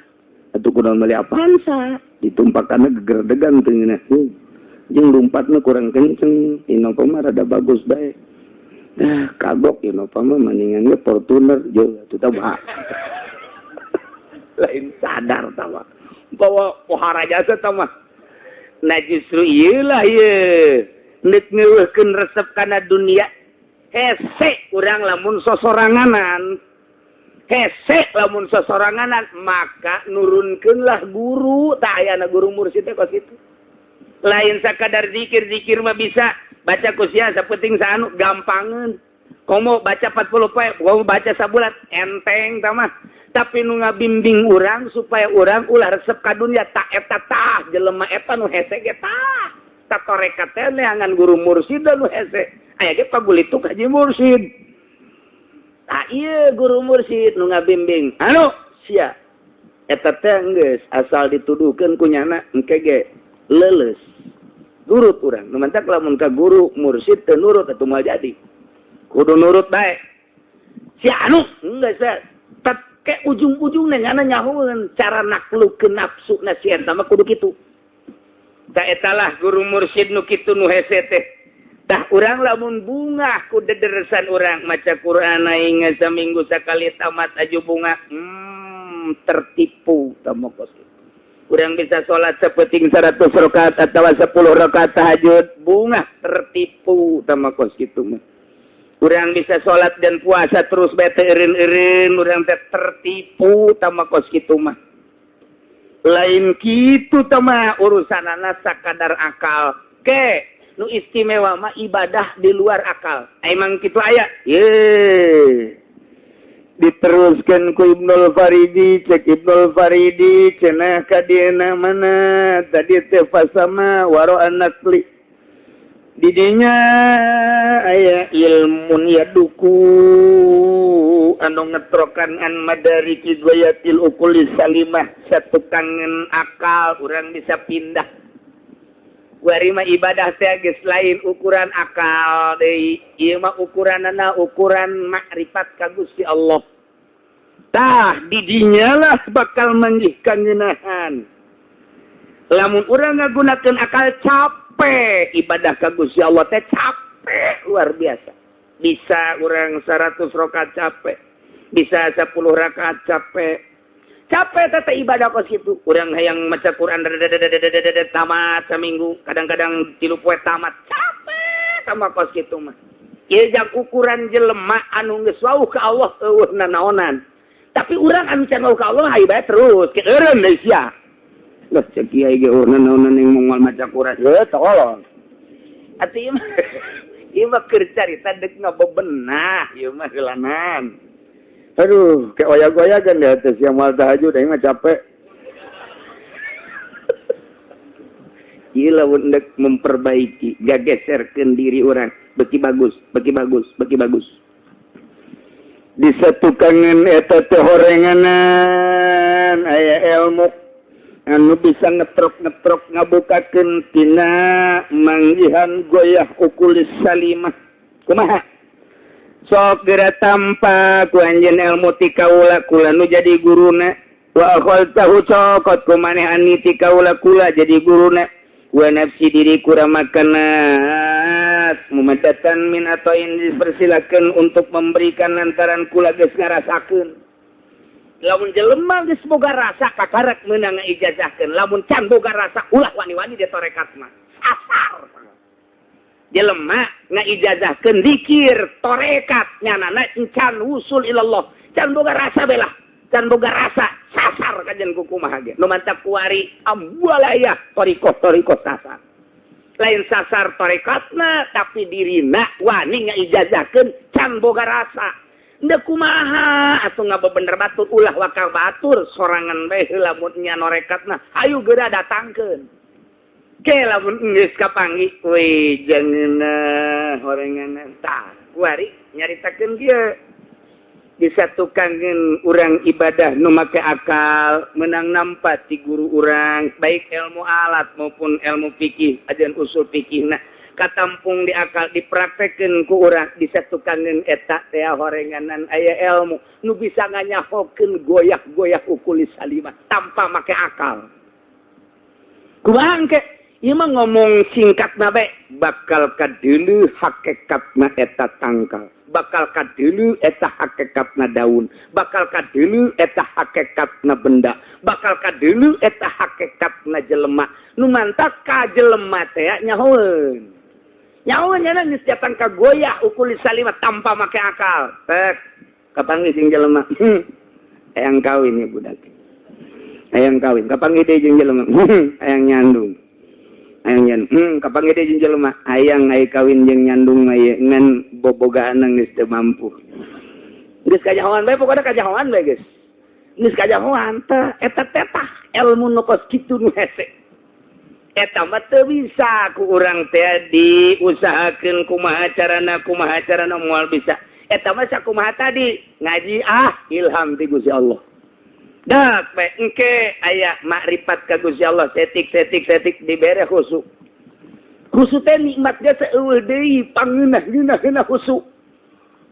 Atuh kunaon meuli apaan sa? Ditumpakana gegerdegan teu ngeunah. Jeung lompatna kurang kenceng. Innova mah rada bagus bae. Nah, kagok Innova mah mendingan ge Fortuner jeung atuh tah mah. Lain sadar tah mah. Bawa pohara jasa tah mah. Nah justru ieu lah ieu. Neuk ngeuweuhkeun resep kana dunia. Hese urang lamun sosoranganan. Hese lamun sosoranganan maka nurunkeunlah guru. Tah aya guru mursyid teh kos kitu. Lain sakadar zikir-zikir mah bisa baca kusia sapenting saanu gampangeun. Komo baca 40 poe, komo baca sabulan enteng tah mah. Tapi nu ngabimbing urang supaya urang ulah resep ka dunya tak eta tah jelema eta nu hese ge tah. Tak torekat teh neangan guru mursyid nu hese. Aya ge pagulituk haji mursyid. Tah ieu guru mursyid nu ngabimbing. Anu sia. Eta teh geus asal dituduhkeun ku nyana engke ge leuleus. Nurut urang. Nu mantak lamun ka guru mursyid teu nurut atuh moal jadi. Kudu nurut bae. Si anu geus ke ujung-ujungna nyana nyahoeun cara naklukkeun nafsuna si eta mah kudu kitu. Ta eta lah guru mursyid nu kitu nu hese teh. Tah urang lamun bungah ku dederesan urang maca Quran aing saminggu sakali tamat aju bunga. Tertipu tamokos. Urang bisa salat sapenting 100 rakaat atawa 10 rakaat tahajud bunga tertipu tamokos kitu mah. Urang bisa salat dan puasa terus bete eureun-eureun urang teh tertipu tamokos kitu mah. Lain kitu tah mah urusanana sakadar akal. Ke nu istimewa mah ibadah di luar akal. Emang kitu aya. Ye. Diteruskan ku Ibnul Faridi, cek Ibnul Faridi cenah ka dieuna mana tadi teh fasama waro anakli. Di dinya aya ilmun yaduku anu ngetrokan an madariki goyatil ukuli salimah satu kangen akal urang bisa pindah. Kuari mah ibadah teh geus lain ukuran akal deui. Ieu mah ukuranana ukuran makrifat ka Gusti Allah. Tah di dinya lah bakal manggihkan ngeunahan. Lamun urang ngagunakeun akal capek ibadah ka Gusti Allah teh capek luar biasa. Bisa urang 100 rakaat capek. Bisa 10 rakaat capek. Capek tata ibadah kos itu. Urang hayang maca Quran tamat seminggu, kadang-kadang 3 poe tamat. Capek sama kos kitu mah. Ieu jak ukuran jelema anu geus wauh ka Allah eueuhna naonan. Tapi urang anu can wauh ka Allah hayu bae terus, ke eureun deui sia. Loh cek kiai ge urang naonan yang moal maca Quran. Heuh tolong. Ati ieu mah keur carita deuk ngabebenah, ieu mah heulanan. Aduh, kayak oyak-oyakan di atas yang mal tahajud, yang mah capek. Gila untuk memperbaiki, gak geserkan diri orang. Beki bagus, beki bagus, beki bagus. Disatukangan eta teh horenganan, aya ilmu. Anu bisa ngetrok-ngetrok ngabukakeun tina manggihan goyah ukulis salimah. Kumaha? Sok geura tampa ku anjeun ilmu ti kaula kula nu jadi guruna wa khaltahu cokot ku maneh ani ti kaula kula jadi guruna wa nafsi diri kura makanat mumadatan min atoin dipersilakan untuk memberikan lantaran kula geus ngarasakeun. Lamun jelema geus boga rasa kakarek meunang ngaijazahkeun, lamun can boga rasa ulah wani-wani di torekat mah asar. Jelema ngaijazahkeun zikir torekat nyanana encan usul ilallah can boga rasa belah can boga rasa sasar kajen kukumaha ge nu mantap kuari ambalaya toriko sasar lain sasar torekatna tapi dirina wani ngaijazahkeun can boga rasa nda kumaha atuh ngabebener batur ulah wakal batur sorangan bae heula mun nya norekatna ayo geura datangkeun. Ke lamun geus kapanggih we jangeuna horenganan tah kuari nyaritakeun kieu disatukankeun urang ibadah nu make akal menang nampa ti guru urang baik ilmu alat maupun ilmu fikih ajan usul fikihna katampung di akal dipraktekeun ku urang disatukankeun eta teh horenganan aya ilmu nu bisa nganyahokeun goyah-goyah ukul salimah tanpa make akal kumaha engke ieu mah ngomong singkatna bae bakal kadeuleu hakikatna eta tangkal bakal kadeuleu eta hakikatna daun bakal kadeuleu eta hakikatna benda bakal kadeuleu eta hakikatna jelema nu mantak ka jelema teh nyahoeun nya geus jatang ka goyah ukul salimah tanpa make akal teh kapanggih jeung jelema hayang kawin ya budak hayang kawin kapanggih deui jeung jelema hayang nyandung kapanggih deui jeung jelema hayang aya kawin jeung nyandung aya ngan bobogaan geus teu mampu geus kajahoan bae pokona kajahoan bae geus geus kajahoan teh eta tetah ilmu nu kos kitu nu hese eta mah teu bisa ku urang teh diusahakeun kumaha carana moal bisa eta mah sakumaha tadi ngaji ilham ti Gusti Allah dak bae engke aya makrifat ka Gusti Allah setik dibere khusyuk khusyuk teh nikmat ge eueuh deui pangeunah-ngeunah khusyuk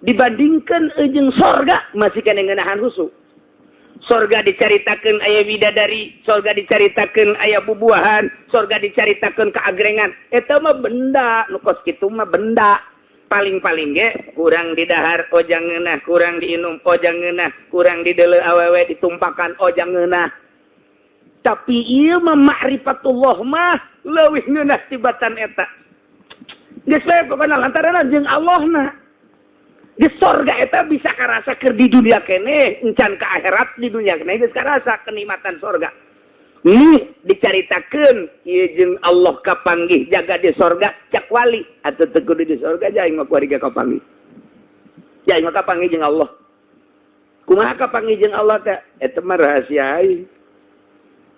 dibandingkeun jeung sorga masih kene ngeunahan khusyuk sorga dicaritakeun aya bidadari sorga dicaritakeun aya bubuahan sorga dicaritakeun keagrengan eta mah benda nu kos kitu mah benda paling-paling ge kurang didahar ojang ngeunah kurang diinum ojang ngeunah kurang dideuleu awewe ditumpakan ojang ngeunah tapi ieu mah ma'rifatullah mah leuwih ngeunah tibatan eta geus bae pokona lantaran jeung Allahna di sorga eta bisa karasa keur di dunia kene encan ke akhirat di dunia kene geus karasa kenikmatan sorga ini dicaritakeun ieu jeung Allah kapanggih jaga di sorga cak wali atuh teu kudu di sorga jaing mah kuariga kapanggih jaing mah kapanggih jeung Allah kumaha kapanggih jeung Allah teh eta mah rahasia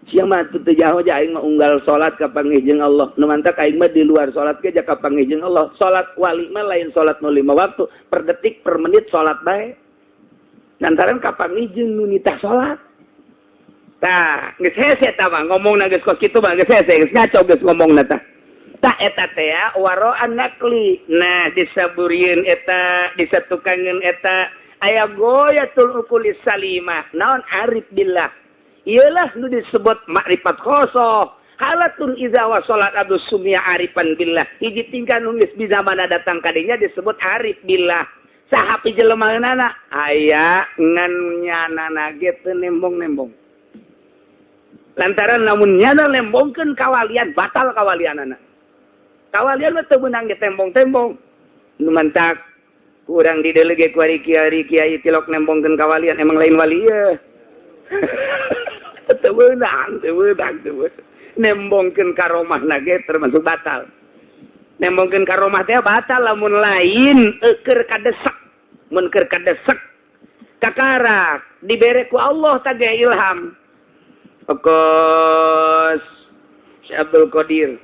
sia mah teu jauh aing mah unggal salat kapanggih jeung Allah nu mantak aing mah di luar salat ge jak kapanggih jeung Allah salat wali mah lain salat nu 5 waktu per detik per menit salat bae lantaran kapanggih jeung nu nitah salat tah geus hese tah mah ngomongna geus kos kitu mah geus hese geus ngaco geus ngomongna tah tah eta teh waro'an nakli nah disaburieun eta disatukangeun eta aya goyatul ukulis salimah naon arif billah ialah nu disebut makrifat khosoh halatun iza wa salat abdus sumya arifan billah hiji tingkah nu geus bisa mana datang kadinya disebut arif billah sahapi jelemaeunana aya ngan nyanana ge teu nembong-nembong lantaran lamun nyana lembongkeun kawalian batal kawalianana kawalian mah teu meunang ge tembong-tembong nu mantak kurang dideuleu ge ku ari kiai tilok nembongkeun kawalian emang lain wali ye teu meunang nembongkeun karomahna ge termasuk batal nembongkeun karomah teh batal lamun lain keur kadesak mun keur kadesak kakarak dibere ku Allah tadi ilham pokos Syekh Abdul Qadir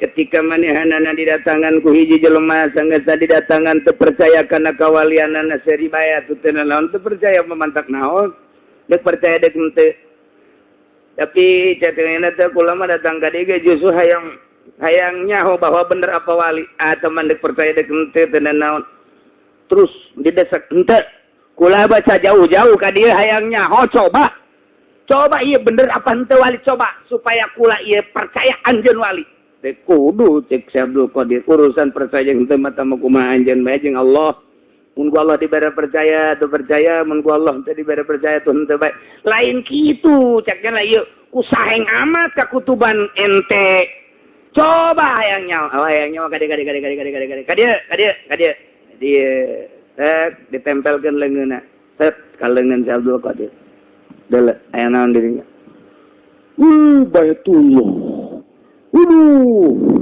ketika manehanana didatangan ku hiji jelema sanggeus didatangan teu percaya kana kawalianana seribaya teu naon teu percaya memantak naon deuk percaya deuk henteu tapi cateuna teh kula mah datang ka dieu justru hayang nyaho bahwa bener apa wali teman deuk percaya deuk henteu teu naon terus didesak henteu kula baca jauh-jauh ka dieu hayang nyaho coba ieu bener apa henteu wali coba supaya kula ieu percaya anjeun wali teh kudu cek Syekh Abdul Qadir urusan percaya henteu mah tah kumaha anjeun bae jeung Allah mun ku Allah dibere percaya tu percaya mun ku Allah teu dibere percaya tu henteu bae lain kitu cekna lah ieu ku saheng amat ka kutuban ente coba hayang nyawa kadieu ditempelkeun leungeunna ka leungeun Syekh Abdul Qadir deuleu aya naon dirinya Baitullah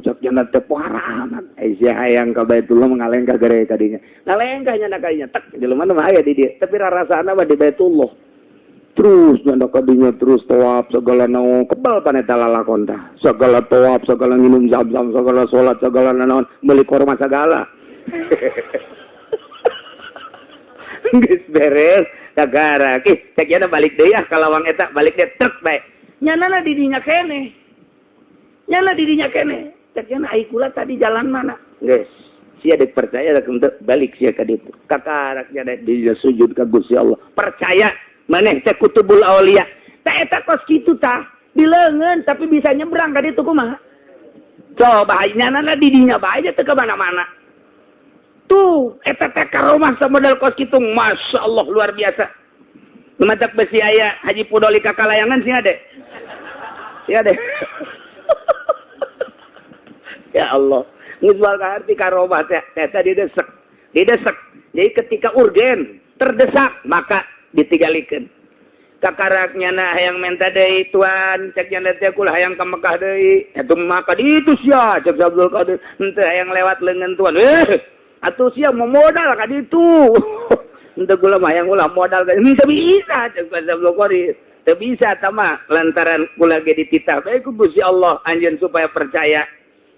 cak jana teh paraman sia hayang ka Baitullah mengalengkah gere kadinya ngalengkahnya kadinya tek jelema mah aya di dieu tapi rarasana mah di Baitullah terus nyanda kadinya terus tawaf segala naon kebal paneta lalakon tah segala tawaf segala minum zam-zam segala salat segala naon meuli korma segala geus beres kagarak cek yana balik deui ah ka lawang eta balik deh truk bae nyanana di dinya kene cek yana ai kula tadi jalan mana geus sia dek percaya rek untuk balik sia ka ditu kakarak nya di sujud ka Gusti Allah percaya maneh teh kutubul aulia teh eta kos kitu tah dileungeun tapi bisa nyebrang ka ditu kumaha coba nyanana di dinya bae aja teu ka mana-mana tuh eta teh karomah samodal kos kitu Masya Allah luar biasa lumatak besi aya Haji Pudoli kakalayangan sih ade ya Allah ngizwal kaharti karomah teh eta didesek jadi ketika urgen terdesak maka ditinggalikeun kakaraknya nah hayang menta deui tuan cek nya teh kula hayang ka Mekah deui atuh maka ditu sia cek Abdul Qadir henteu hayang lewat leungeun tuan atuh sia mau modal ka ditu henteu kula mah hayang ulah modal ka henteu bisa cek Abdul Qadir teu bisa tah mah lantaran kula ge dititah bae ku Gusti Allah anjeun supaya percaya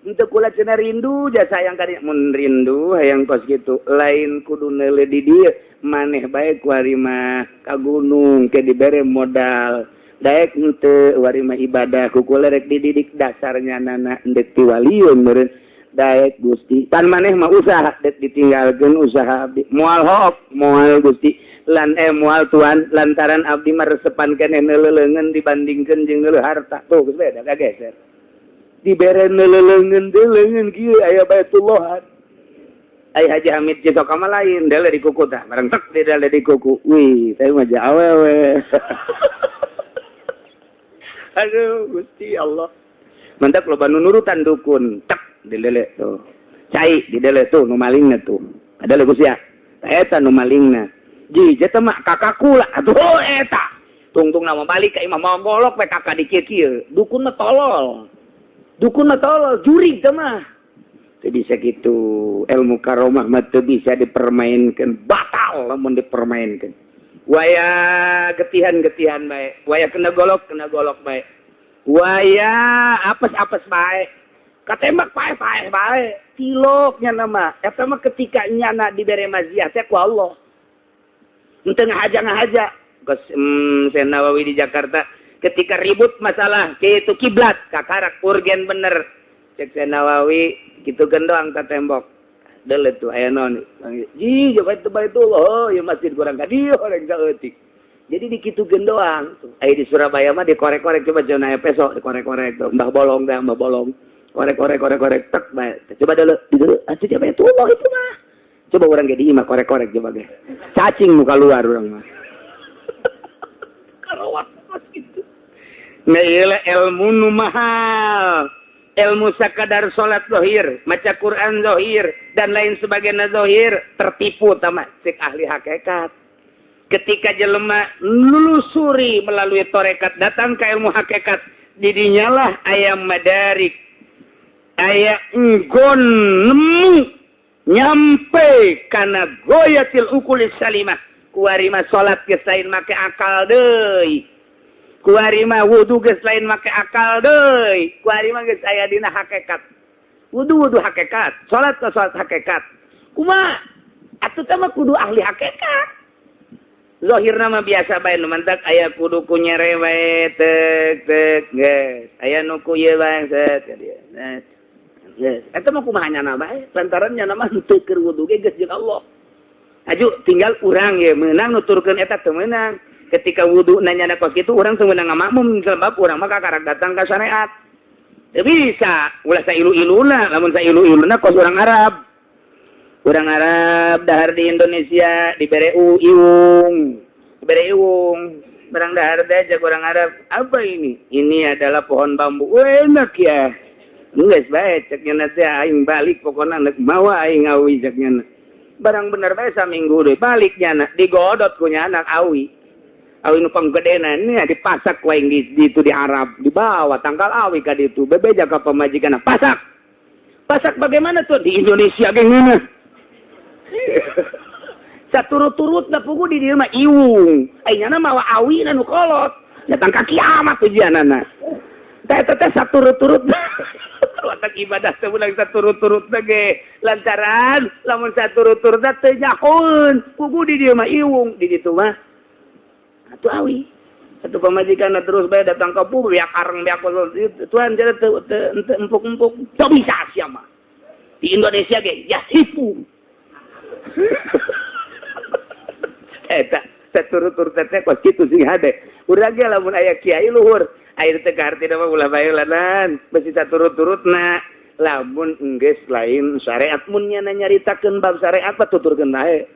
henteu kula cenah rindu jasa hayang ka mun rindu hayang kos kitu lain kudu neuleuh di dieu maneh bae kuari mah ka gunung ke dibere modal daek henteu wari mah ibadah ku kula rek dididik dasarnya nana endek ti waliun meureun daek Gusti tan maneh mah usaha dek ditinggalkeun usaha abdi moal hop moal Gusti lan moal tuan lantaran abdi mah resepan keneh neuleuleungeun dibandingkeun jeung neuleuh harta tuh geus beda kageser dibere neuleuleungeun teh leungeun kieu aya Baitullah ai Haji Hamid jeung kama lain dele di kuku tah bareng tek di dele di kuku wih saya mah awewe aduh Gusti Allah mantap loba nu nurutan dukun tek di dele tuh cai di dele tuh nu malingna tuh ada le Gusti ya eta nu malingna ji eta mah kakakku lah atuh eta tungtung nama balik ka imah mau golok we kakak di kieu dukun mah tolol jurig teh mah teu bisa gitu ilmu karomah mah teu bisa dipermainkan batal lamun dipermainkan waya getihan bae waya kena golok bae waya apes bae katembak bae tiloknya nama eta mah ketika nyana dibere maziah teh ku Allah henteu ngahaja geus Syekh Nawawi di Jakarta ketika ribut masalah kitu kiblat kakarak urgen bener cek Syekh Nawawi kitu gendong ka tembok deuleu tuh aya naon ji coba itu Baitullah ya masjid kurang ka dieu orang saeutik jadi di kitu gendong aya di Surabaya mah dikorek-korek coba jangan aya peso dikorek-korek tuh mbah bolong korek tek bae coba deuleu atuh coba Baitullah itu mah coba urang ge di imah korek-korek coba ge cacing muka luar urang mah karawat mas gitu nah ilmu nu mahal ilmu sakadar salat zahir, maca Quran zahir dan lain sebagainya zahir tertipu tamat cek ahli hakikat. Ketika jelema nelusuri melalui tarekat datang ke ilmu hakikat, didinyalah aya madarik, aya enggon nemu nyampe kana goyatil ukulis salimah. Kuari mah salat geus lain make akal deui. Kuari mah wudu geus lain make akal deui. Kuari mah geus aya dina hakikat. Wudu hakikat, salat hakikat. Kumaha? Atuh teh mah kudu ahli hakikat. Zahirna mah biasa bae nu mantak aya kudu ku nyere bae teuk geus. Aya nu ku ieu bae set dia. Geus. Eta mah kumaha nyana bae? Lantaran nyana mah teu keur wudu ge geus jeung Allah. Aju tinggal urang ye meunang nuturkeun eta teu meunang. Ketika wudu nanya kos kitu urang teu meunang ngamakmum sebab urang mah kakarak datang ka syariat. Teu bisa, ulah sailu-iluna, lamun sailu-iluna kos urang Arab. Urang Arab dahar di Indonesia dibere iung. Barang dahar teh jak urang Arab, apa ini? Ini adalah pohon bambu. Enak ya. Geus bae cek nya teh aing balik pokona neuk mawa aing awi cek nya. Barang bener bae saminggu deui balik nya digodot ku nya anak awi nu panggedena ini dipasak wae di itu di Arab dibawa tangkal awi ka ditu bebeja ka pamajikanna pasak bagaimana tuh di Indonesia ge ngeunah saturut-turutna pugu di dieu mah iung ayeuna mawa awi nu kolot datang ka kiamat tujuanana teh saturut-turut tak ibadah teu meunang saturut-turut ge lantaran lamun saturut-turut teh nyahun kudu di dieu mah iwung di ditu mah atuh awi satu pamajikan terus bae datang ke pubu ya kareng beak tuan jadi teu empuk-empuk teu bisa sia mah di Indonesia ge ya sipu eta saturut-turut teh kos kitu sing hade urang ge lamun aya kiai luhur air teh artina mah ulah bae lanan besi saturut-turutna lamun enggeus lain syariat mun nya nyaritakeun bab syariat mah tuturkeun bae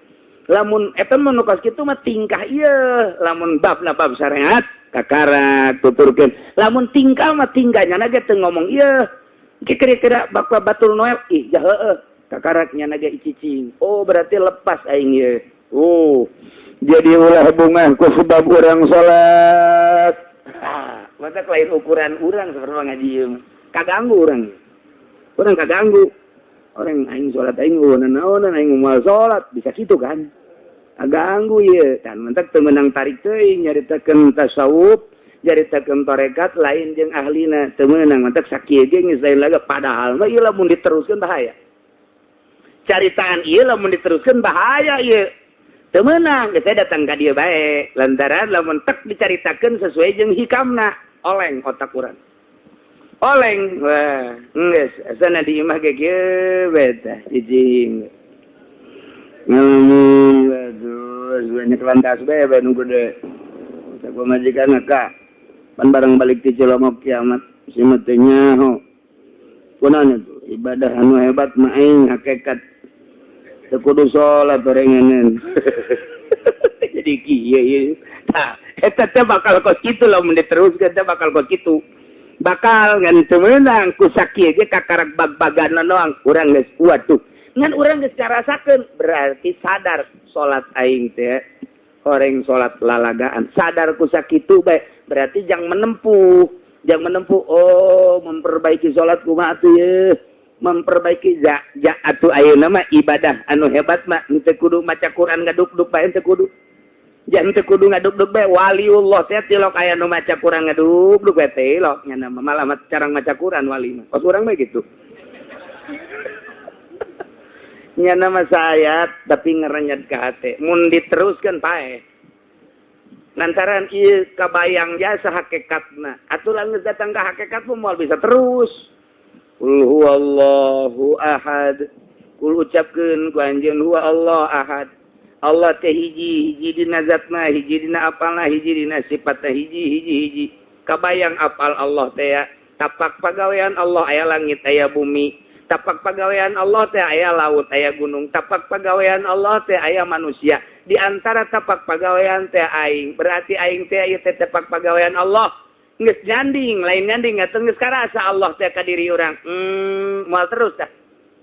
lamun eta mun kos kitu mah tingkah ieu lamun babna bab syariat kakarak tuturkeun lamun tingkah mah tingkahnya ge teu ngomong ieu kira-kira bakal batul noel ih jah heueuh kakaraknya ge icicing oh berarti lepas aing ieu oh jadi ulah bunga ku sebab urang salat maka lain ukuran urang seperti ngaji ieu kaganggu urang kaganggu orang aing salat aing naon aing moal salat bisa kitu kan kaganggu ieu kan mentek teu meunang tarik teuing nyaritakeun tasawuf nyaritakeun tarekat lain jeung ahlina teu meunang mentek sakieu ge geus lain lagi padahal mah ieu lamun diteruskeun bahaya caritaan ieu lamun diteruskeun bahaya ieu teu meunang saya datang ka dieu bae lantaran lamun tek dicaritakeun sesuai jeung hikamna oleng otak urang oleng wah geus asana di imah ge kieu beta jijing aduh banyak lantas bae nu gede sak pamajikan ka pan bareng balik ti Cilomok kiamat si mah teu nyaho kunaon itu ibadah anu hebat mah aing hakikat teu kudu salat orenganeun jadi kieu tah eta teh bakal kos kitu lamun diteruskeun teh bakal kos kitu bakal ngan teu meunang ku sakieu ge kakarak bag-baganna doang urang geus waduh ngan urang geus carasakeun berarti sadar salat aing teh horeng salat lalagaan sadar ku sakitu bae berarti jang menempuh oh memperbaiki salat kumaha atuh ye memperbaiki atuh ayeuna mah ibadah anu hebat mah teu kudu maca Quran ngaduk-duk bae teu kudu jangan teu kudu ngaduk-duk bae waliullah teh tilok aya nu maca Quran ngaduk-duk bae tilok nya nama malah cara maca Quran wali mah kos urang mah gitu nya nama sayat tapi ngerenyet ka hate mun diteruskeun pae lantaran ieu kabayang jasa hakikatna atuh lamun datang ka hakikat moal bisa terus qul huwallahu ahad kul ucapkeun ku anjeun huwa Allah ahad Allah teh hiji dina zatna hiji dina apalna hiji dina sifatna hiji kabayang apal Allah teh ya tapak pagawean Allah aya langit aya bumi tapak pagawean Allah teh aya laut aya gunung tapak pagawean Allah teh aya manusia di antara tapak pagawean teh aing berarti aing teh ieu teh tapak pagawean Allah geus nyanding lain nyanding atuh geus karasa Allah teh ka diri urang moal terus tah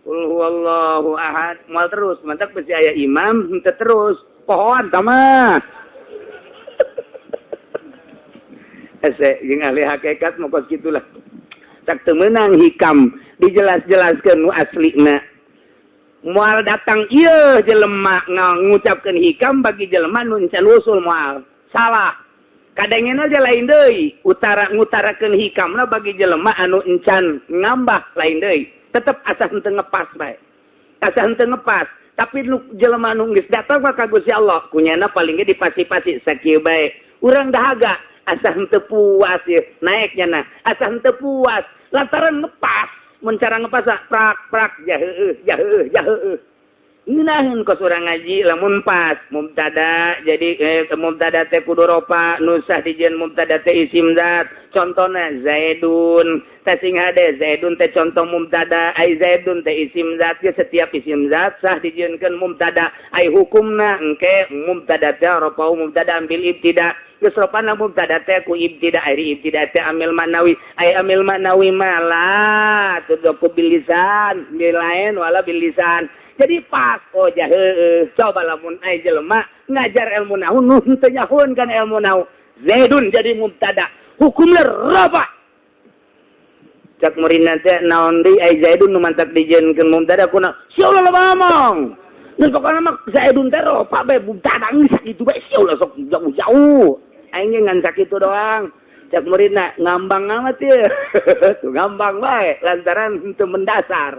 qul huwallahu ahad moal terus mantap bisi aya imam henteu terus pohon tah mah ese jeung ahli hakikat mah kos kitulah tak teu meunang hikam dijelas-jelaskeun nu aslina moal datang ieu jelema ngucapkeun hikam bagi jelema nu encan usul moal salah kadangin aja lain deui ngutarakeun hikamna bagi jelema anu encan ngambah lain deui tetep asa henteu ngepas bae asa henteu ngepas tapi nu jelema nu geus datang ka Gusti Allah kunyana paling ge dipasi-pasi sakieu bae urang dahaga asa henteu puas ye naeknya na asa henteu puas lantaran ngepas mencara ngepas prak jah heueuh ngeunaheun kos urang ngaji lamun pas mubtada jadi mubtada teh kudu ropa nusah dijieun mubtada teh isim zat contona zaidun teh sing hade zaidun teh contoh mubtada ai zaidun teh isim zat ge setiap isim zat sah dijieunkeun mubtada ai hukumna engke mubtada teh ropa mubtada ambil ibtida geus ropana mubtada teh ku ibtida ari ibtida teh amil maknawi ai amil maknawi malah tudok bilisan lain wala bilisan jadi pas oh jah coba lamun ai jelema ngajar ilmu nahwu nu teu nyahun kan ilmu nahwu zaidun jadi mubtada hukumna rafa cak murina teh naon deui ai zaidun nu mantak dijieunkeun mubtada kuna sia ulah ngomong mun pokona mah zaidun teh rafa bae mubtada geus sakitu bae sia ulah sok jauh-jauh aing ngan sakitu doang cak muridna ngambang amat ya. Tuh ngambang bae lantaran itu mendasar.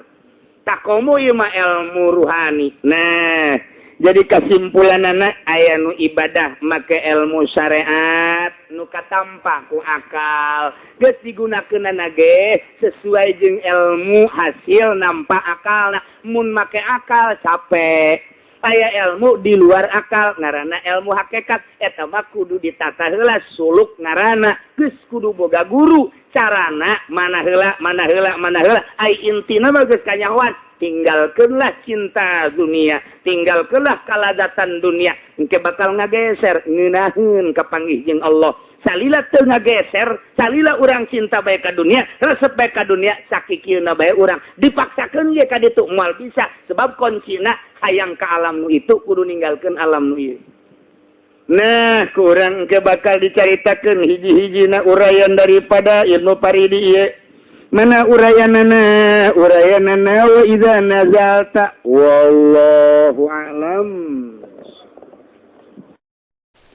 Takomu ieu mah ilmu ruhani. Nah, jadi kesimpulanana aya nu ibadah make ilmu syariat nu katampa ku akal. Geus digunakeunana ge sesuai jeung ilmu hasil nampa akalna. Mun make akal capek. Aya ilmu di luar akal ngaranna ilmu hakikat eta mah kudu ditata heula suluk ngaranna geus kudu boga guru carana mana heula ai intina mah geus kanyahoan tinggalkeunlah cinta dunia tinggalkeunlah kaladatan dunia engke bakal ngageser ngeunaheun ka panggih jeung Allah salila teu ngageser salila urang cinta bae ka dunia resep bae ka dunia sakikieuna bae urang dipaksakeun ge ka ditu moal bisa sebab kuncina hayang ka alam nu itu kudu ninggalkeun alam nu ieu. Nah, kurang ke bakal dicaritakeun hiji-hijina urayan daripada ilmu paridi ieu. Mana urayanana? Urayanana wa idza nazalta wallahu a'lam.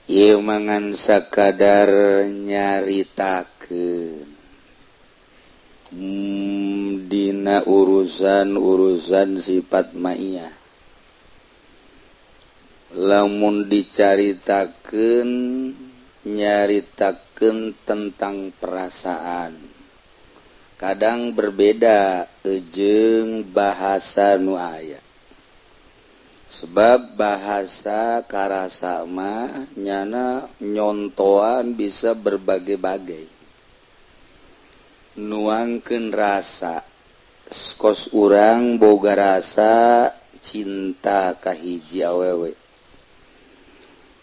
Ieu mangan sakadar nyaritakeun dina urusan sifat ma'iyah. Lamun dicaritakeun nyaritakeun tentang perasaan kadang berbeda jeung bahasa nu aya sebab bahasa karasa mah nyana nyontoan bisa berbagai-bagai nuangkeun rasa kos urang boga rasa cinta ka hiji awewe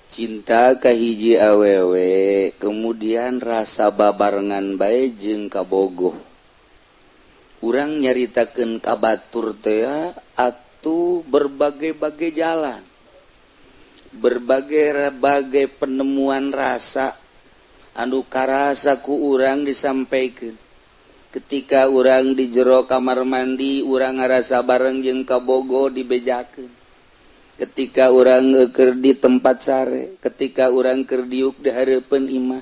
cinta ka hiji awewe kemudian rasa babarengan bae jeung kabogoh urang nyaritakeun ka batur teh atuh berbagai-bagai jalan berbagai penemuan rasa anu karasa ku urang disampaikeun ketika urang di jero kamar mandi urang ngarasa bareng jeung kabogoh dibejakeun ketika urang keur di tempat sare, ketika urang keur diuk di hareupeun imah,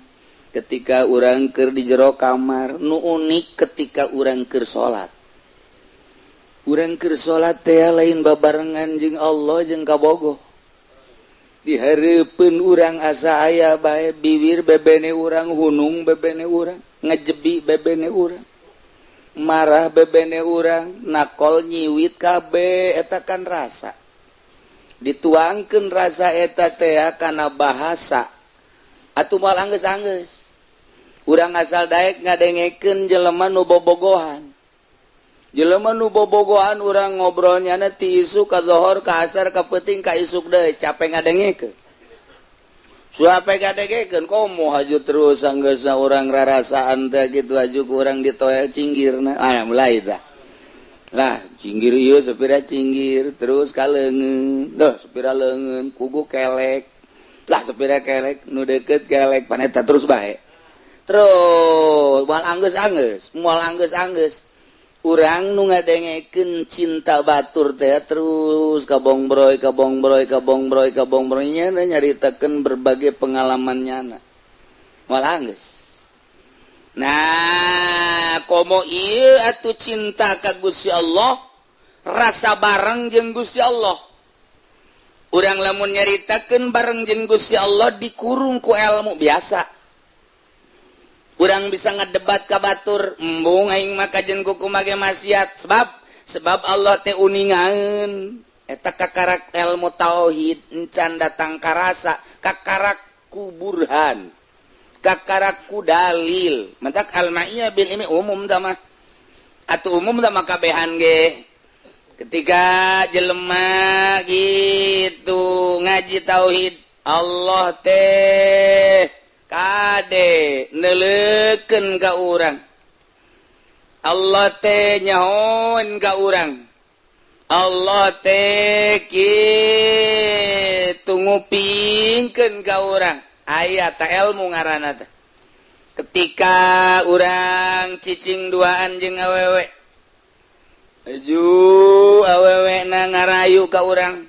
ketika urang keur di jero kamar, nu unik ketika urang keur salat. Urang keur salat teh lain babarengan jeung Allah jeung kabogoh. Di hareupeun urang asa aya bae bibir bebene urang, hunung bebene urang, ngajebi bebene urang. Marah bebene urang, nakol nyiwit kabeh eta kan rasa. Dituangkeun rasa eta teh kana bahasa atuh moal anggeus-anggeus urang asal daek ngadengekeun jelema nu bobogohan urang ngobrolnya ti isuk ka zohor ka asar ka peuting ka isuk deui capek ngadengekeun suape ngadengekeun komo haju terus anggeusna urang rarasaan teh kitu haju ku urang ditoel cinggirna mulai tah lah cinggir ieu sepira cinggir terus ka leungeun sepira leungeun kugu kelek lah sepira kelek nu deukeut kelek paneta terus bae terus moal anggeus-anggeus urang nu ngadengekeun cinta batur teh terus kabongbroy nya nyaritakeun berbagai pengalamannya moal anggeus. Nah, komo ieu atuh cinta ka Gusti Allah, rasa bareng jeung Gusti Allah. Urang lamun nyaritakeun bareng jeung Gusti Allah dikurung ku ilmu biasa. Urang bisa ngadebat ka batur, embung aing mah kajen kuku make maksiat sebab Allah teh uningaeun eta kakarak ilmu tauhid encan datang ka rasa, kakarak ku burhan. Kakaraku dalil mentak al-ma'iyah bil ilmi umum sama atuh umum sama kabehan ge ketika jelema gitu ngaji tauhid Allah teh kade neulekeun ka urang Allah teh nyahoan ka urang Allah teh kitu ngupingkeun ka urang aya ta ilmu ngaranna teh ketika urang cicing duaan jeung awewe aju awewe na ngarayu ka urang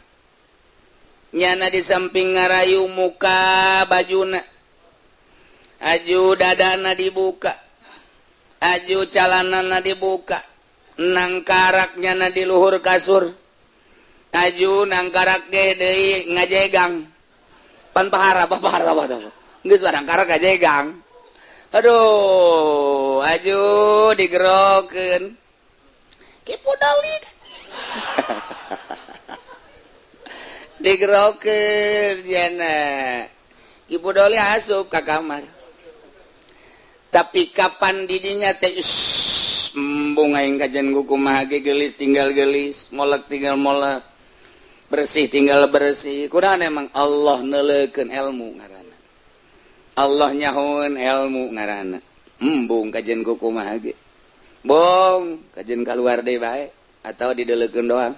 nyana di samping ngarayu muka bajuna aju dadana dibuka, aju calanana dibuka, nangkaraknya na di luhur kasur, aju nangkarak ge deui ngajegang, pan pahara geus barang karak ngajegang, aduh aju digerokeun kipu doli digerokeun jana kipu doli asup ka kamar. Tapi kapan didinya teh embung aing kajen kumaha ge geulis tinggal geulis, molek tinggal molek, bersih tinggal bersih. Kunaon emang Allah neulekeun ilmu ngaranna. Allah nyahoeun ilmu ngaranna. Embung kajen kumaha ge. Bong, kajen kaluar deui bae atau dideulekeun doang.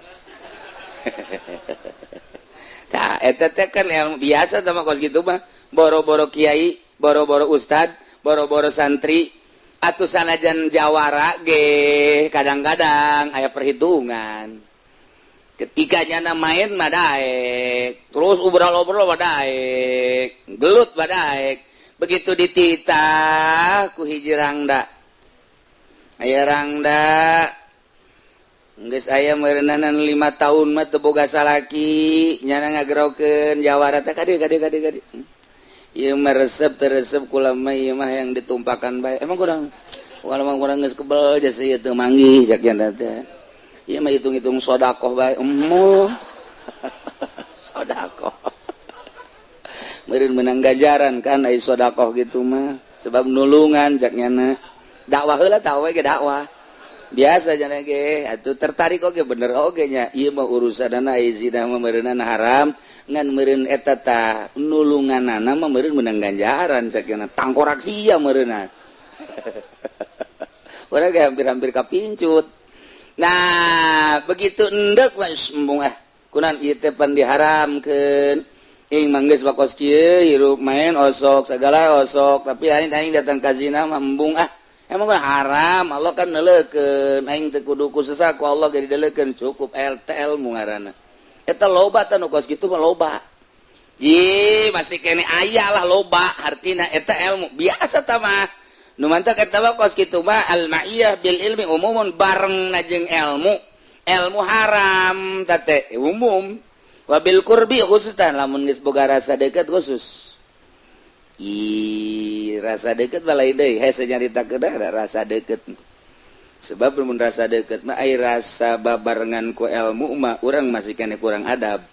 Tah eta teh kan ilmu biasa sama kos kitu mah. Boro-boro kiai, boro-boro ustad, boro-boro santri atuh sanajan jawara ge kadang-kadang aya perhitungan ketika nyana main mah daek terus obrol-obrol mah daek gelut mah daek begitu dititah ku hiji rangda aya rangda geus aya meureunana 5 tahun mah teu boga salaki nyana ngagerokeun jawara teh kade ieu mah resep teresep kula mah ieu mah yang ditumpakan bae. Emang kurang kurang geus kebel jasa ieu teu manggih cak nya teh. Ieu mah hitung-hitung sedekah bae. Sedekah. Meureun meunang ganjaran kan ai sedekah gitu mah sebab nulungan cak nya. Dakwah heula tah we ge dakwah. Biasa jana ge atuh tertarik oge bener oge nya. Ieu mah urusanna ai zina mah meureunana haram. Ngan meureun eta tah nulunganana mah meureun meunang ganjaran sakeuna tangkorak sia meureunna. Urang ge hampir-hampir kapincut. Nah, begitu endek we embung kunaon ieu teh pan diharamkeun. Ing manggeus bakos kieu hirup main osok sagala osok tapi aing datang ka zina mah embung emang haram. Allah kan neulekeun aing teu kudu kusesa ku Allah ge dideulekeun cukup ilmu ngaranna. Eta loba teh nu kos kitu mah loba. Masih kene aya lah loba artina eta ilmu biasa tah mah. Nu mantak eta mah kos kitu mah al ma'iyah bil ilmi umumun bareng jeung ilmu. Ilmu haram tah teh umum. Wa bil qurbi khusus tah lamun geus boga rasa deukeut khusus. Rasa deukeut balai deui hese nyaritakeun da rasa deukeut. Sebab mun rasa deukeut mah ai rasa babarengan ku ilmu mah urang masih kene kurang adab.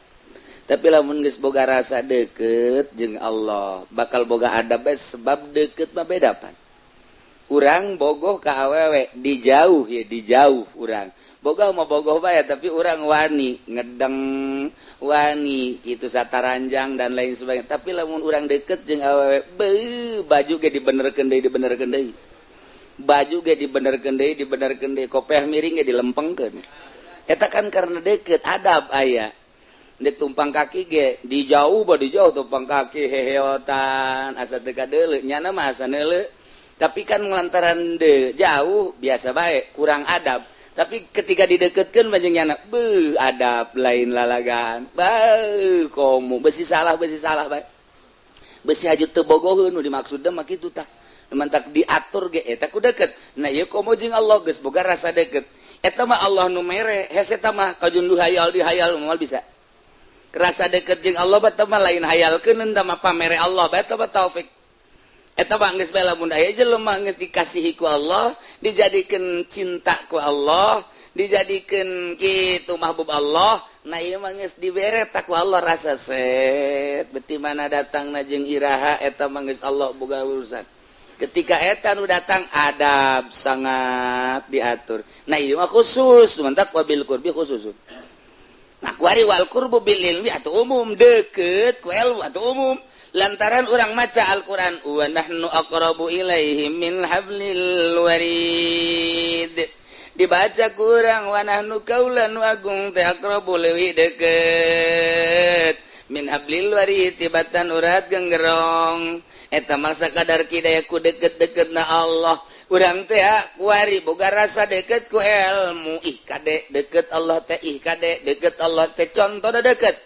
Tapi lamun geus boga rasa deukeut jeung Allah, bakal boga adab bae sebab deukeut mah beda pan. Urang bogoh ka awewe dijauh ya dijauh urang. Bogoh mah bogoh bae tapi urang wani ngedeng wani itu sataranjang dan lain sebagainya. Tapi lamun urang deukeut jeung awewe baju ge dibenerkeun deui. Baju ge dibenerkeun deui, kopeh miring ge dilempengkeun. Eta kan karena deukeut adab aya. Dek tumpang kaki ge dijauh tumpang kaki heheotan asa teu kadeuleu nyana mah asa neuleu. Tapi kan lantaran jauh biasa bae kurang adab. Tapi ketika dideukeutkeun mah jeung nyana adab lain lalagan. Komo besi salah bae. Besi haju teu bogoheun nu dimaksudna mah kitu tah. Mantak diatur ge eta ku deukeut. Nah ieu komo jeung Allah geus boga rasa deukeut. Eta mah Allah nu mere, hese eta mah kajun hayal dihayal moal bisa. Rasa deukeut jeung Allah bata mah lain hayalkeun tah mah pamere Allah bata mah taufik. Eta mah geus bae lamun aya jelema geus dikasihi ku Allah, dijadikeun cinta ku Allah, dijadikeun kitu mahbub Allah. Nah ieu mah geus dibere ta ku Allah rasa set. Beti mana datangna jeung iraha eta mah geus Allah boga urusan. Ketika eta nu datang adab sangat diatur. Nah ieu mah khusus, mantap wabil qurbi khusus. Nah kuari wal qurbu bil ilmi atuh umum deukeut ku ilmu atuh umum. Lantaran urang maca Al-Qur'an wa nahnu aqrabu ilaihi min hablil warid. Dibaca kurang wa nahnu kaulan agung teh aqrabu leuwih deukeut min hablil warid tibatan urat genggerong. Eta mah sakadar kidaya ku deukeut-deukeutna Allah. Urang teh kuari boga rasa deukeut ku ilmu. Ih kade deukeut Allah teh, ih kade deukeut Allah teh contohna deukeut.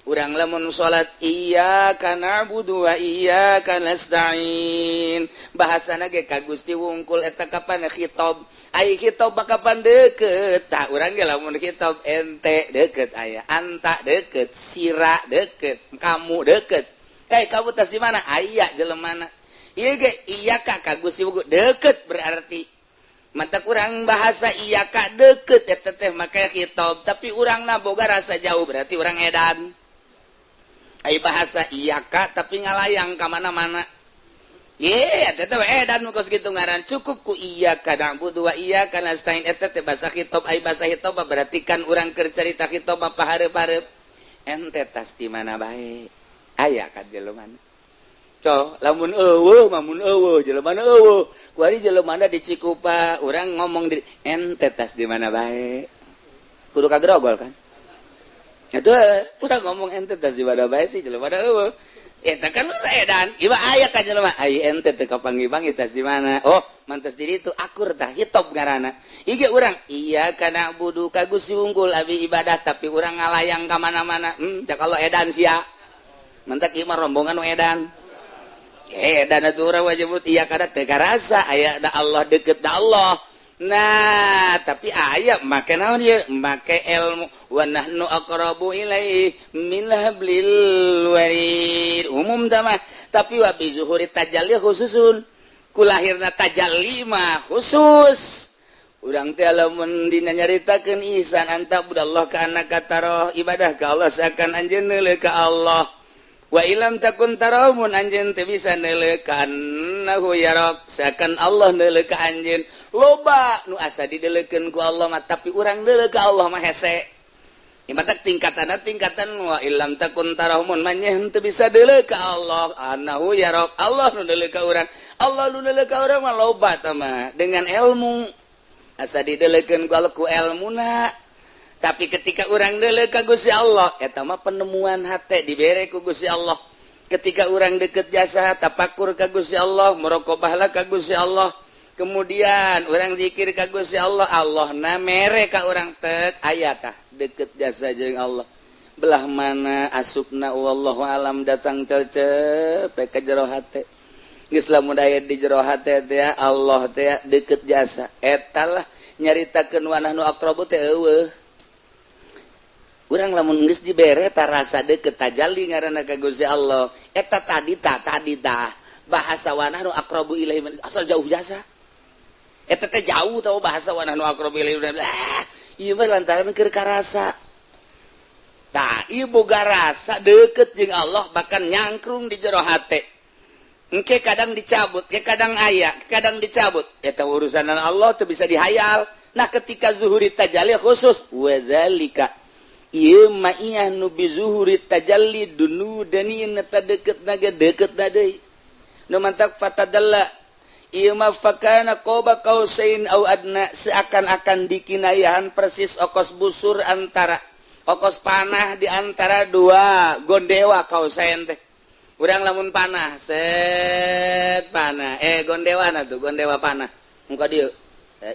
urang lamun salat iyyaka na'budu wa iyyaka nasta'in bahasana ge ka Gusti wungkul eta kapan khitab ai khitab kapan deukeut tah urang ge lamun khitab ente deukeut aya anta deukeut sira deukeut kamu deukeut kamu teh di mana aya jelemana ieu ge iyyaka ka Gusti wungkul deukeut berarti mata kurang bahasa iyyaka deukeut eta teh make khitab tapi urangna boga rasa jauh berarti urang edan ai bahasa iyyaka tapi ngalayang ka mana-mana ye eta teh edan mukos kitu ngaran cukup ku iyyaka na'budu wa iyyaka nasta'in eta teh bahasa khitab ai bahasa khitab berarti kan urang keur carita khitab pahareup-hareup ente tas di mana bae aya kan jelemana co lamun eueuh mamun eueuh jelemana eueuh kuari jelemana di Cikupa urang ngomong di ente tas di mana bae kudu kagrogol kan itu urang ngomong ente tas di mana bae sih jelemana eueuh eta kan edan ieu aya ka jelema ai ente teu kapanggih-panggih tas di mana oh mantes diri itu akur tah hitop ngaranna ieu ge urang iya kana budu ka Gusti wungkul abi ibadah tapi urang ngalayang ka mana-mana cak kalau edan sia mantak ieu mah rombongan nu edan edan atuh urang wajib iya kada teu karasa aya da Allah deukeut da Allah nah tapi aya make naon ieu make ilmu wa nahnu aqrabu ilaihi min hablil warid umum mah tapi wa bi zuhuri tajalli khususun kulahirna tajalli mah khusus urang teh lamun dina nyaritakeun ihsan anta budallah ka annaka tarah ibadah ka Allah sakan anjeun neuleuh ka Allah wa ilam takun tarah mun anjeun teu bisa neuleuh ka annahu yarak sakan Allah neuleuh ka anjeun loba nu asa dideuleukeun ku Allah mah tapi urang neuleuh ka Allah mah hese ibadah tingkatanna tingkatan wa ilam takun tarahumun manyeh teu bisa deuleuh ka Allah annahu yarak Allah nu deuleuh ka urang Allah nu deuleuh ka urang mah loba tah mah dengan ilmu asa dideuleukeun ku Allah ku ilmuna tapi ketika urang deuleuh ka Gusti Allah eta mah penemuan hate dibere ku Gusti Allah ketika urang deukeut jasa tapakur ka Gusti Allah muraqabahlah ka Gusti Allah kemudian orang zikir ka Gusti Allah Allah na mere ka urang teuk aya tah deukeut jasa jeung Allah belah mana asupna wallahu alam datang cecep ka jero hate geus lamun aya di jero hate teh Allah teh deukeut jasa eta lah nyaritakeun wanah nu aqrabu teh eueuh urang lamun geus dibere ta rasa deukeut tajalli ngaranna ka Gusti Allah eta tadi tah bahasa wanah nu aqrabu ilaihi asal jauh jasa eta teh jauh tahu bahasa wanah nu aqrabu ilaihi ieu mah lantaran keur karasa tah ieu boga rasa deukeut jeung Allah bahkan nyangkrung di jero hate engke kadang dicabut ke kadang aya kadang dicabut eta urusanan Allah teu bisa dihayal nah ketika zuhuri tajalli khusus wa zalika ieu mah ieu nu bi zuhuri tajalli dunu dani eta deukeutna ge deukeutna deui nu mantak fatadalla ieu mah fakana qoba qausain au adna seakan-akan dikinayahan persis okos busur antara okos panah di antara dua gondewa qausain teh urang lamun panah set panah gondewana tuh gondewa panah muka dieu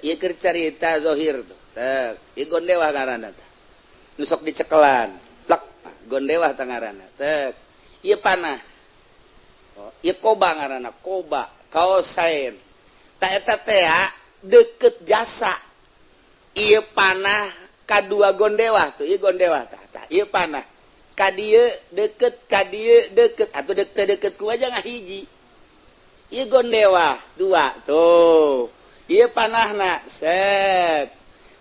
ieu keur carita zahir tuh teh ieu gondewa ngaranna teh nu sok dicekelan plak gondewa teh ngaranna teh ieu panah ieu qoba ngaranna qoba kausain tak eta teh deukeut jasa ieu panah kadua gondewa tuh ieu gondewa tah ieu panah ka dieu deukeut atuh deukeut ku aja ngahiji ieu gondewa dua tuh ieu panahna set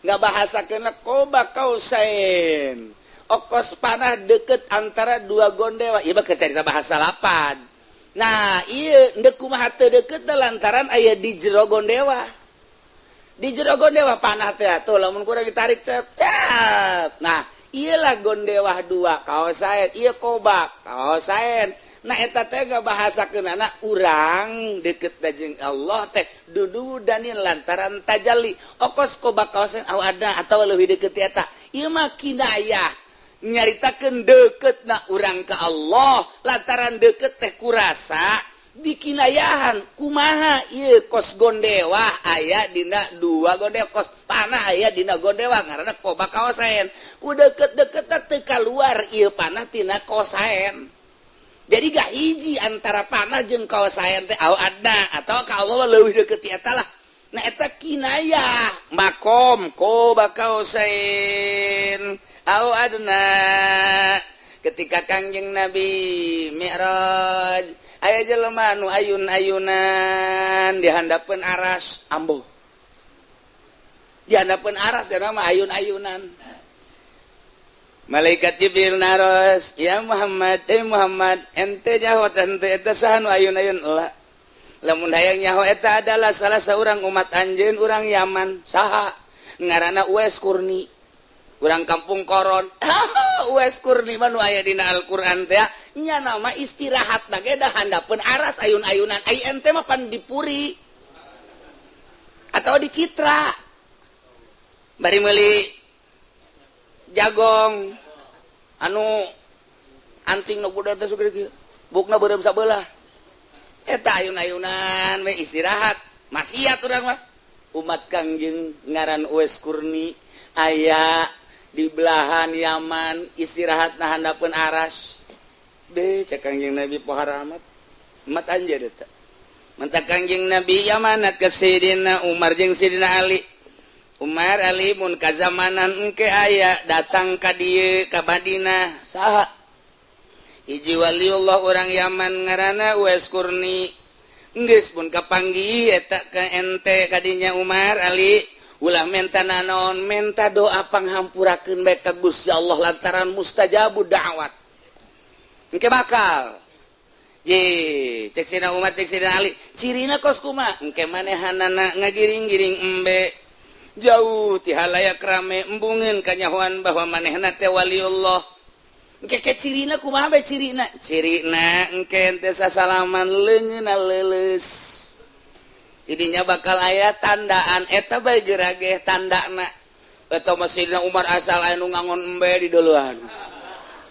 ngabahasakeun qoba kausain okos panah deukeut antara dua gondewa ieu mah carita bahasa lapan nah iya ndek kumaha teu deukeut lantaran aya di jero gondewa panah teh atuh lamun kurang ditarik cep nah iyalah gondewa dua kaosaen ieu qoba kaosaen nah eta teh ngabahasakeunana urang deukeut jeung Allah teh dudu danin lantaran tajalli okos qoba kaosaen au ada atawa leuwih deukeut eta ieu mah kinayah nyaritakeun deukeutna urang ka Allah lantaran deukeut teh kurasa dikinayahan kumaha ieu kos gondewa aya dina 2 gondewa kos panah aya dina gondewa ngaranna koba kaosaen ku deket-deket teu kaluar ieu panah tina kosaen jadi gak hiji antara panah jeung kaosaen teh adna atau ka Allah leuwih deukeut ti eta lah nah eta kinayah makom koba kaosaen adna ketika Kangjeng Nabi Mi'raj aya jelema nu ayun-ayunan di handapeun aras ambo. Di handapeun aras nama ayun-ayunan. Malaikat Jibril naros, "Ya Muhammad, Muhammad, ente nyaho ente eta saha nu ayun-ayun?" Heula. Lamun hayang nyaho eta adalah salah seorang umat anjeun urang Yaman. Saha? Ngaranna Uwais Kurni. Urang kampung koron. Uwais Kurni mah nu aya dina Al-Qur'an teh nya nama istirahat ge da handapeun aras ayun-ayunan ai ente mah pan dipuri atau di Citra bari meuli jagong anu anting nu budak teh sugih kieu bukna beureum sabelah eta ayun-ayunan we istirahat maksiat urang mah umat Kangjeng ngaran Uwais Kurni aya di belahan Yaman istirahat na handapeun aras cek Kangjeng Nabi pohara amat anjeun eta mentak Kangjeng Nabi amanat ke Sayyidina Umar jeung Sayyidina Ali Umar Ali mun ka zamanan engke aya datang ka dieu ka Madinah saha hiji waliullah urang Yaman ngaranna Uwais Kurni geus mun kapanggih eta ka ente ka dinya Umar Ali ulah menta nanaon menta doa panghampurakeun bae ka Gusti Allah lantaran mustajabud da'wat engke bakal cek sina Umar cek sina Ali cirina kos kumaha engke manehanana ngagiring-giring embe jauh ti halayak rame embungeun kanyahoan bahwa manehna teh waliullah engke ke cirina kumaha bae cirina engke ente sasalaman leungeunna leuleus idinya bakal aya tandaan eta bae gerageh tandana eta Sayyidina Umar asal anu ngangon embe di deulean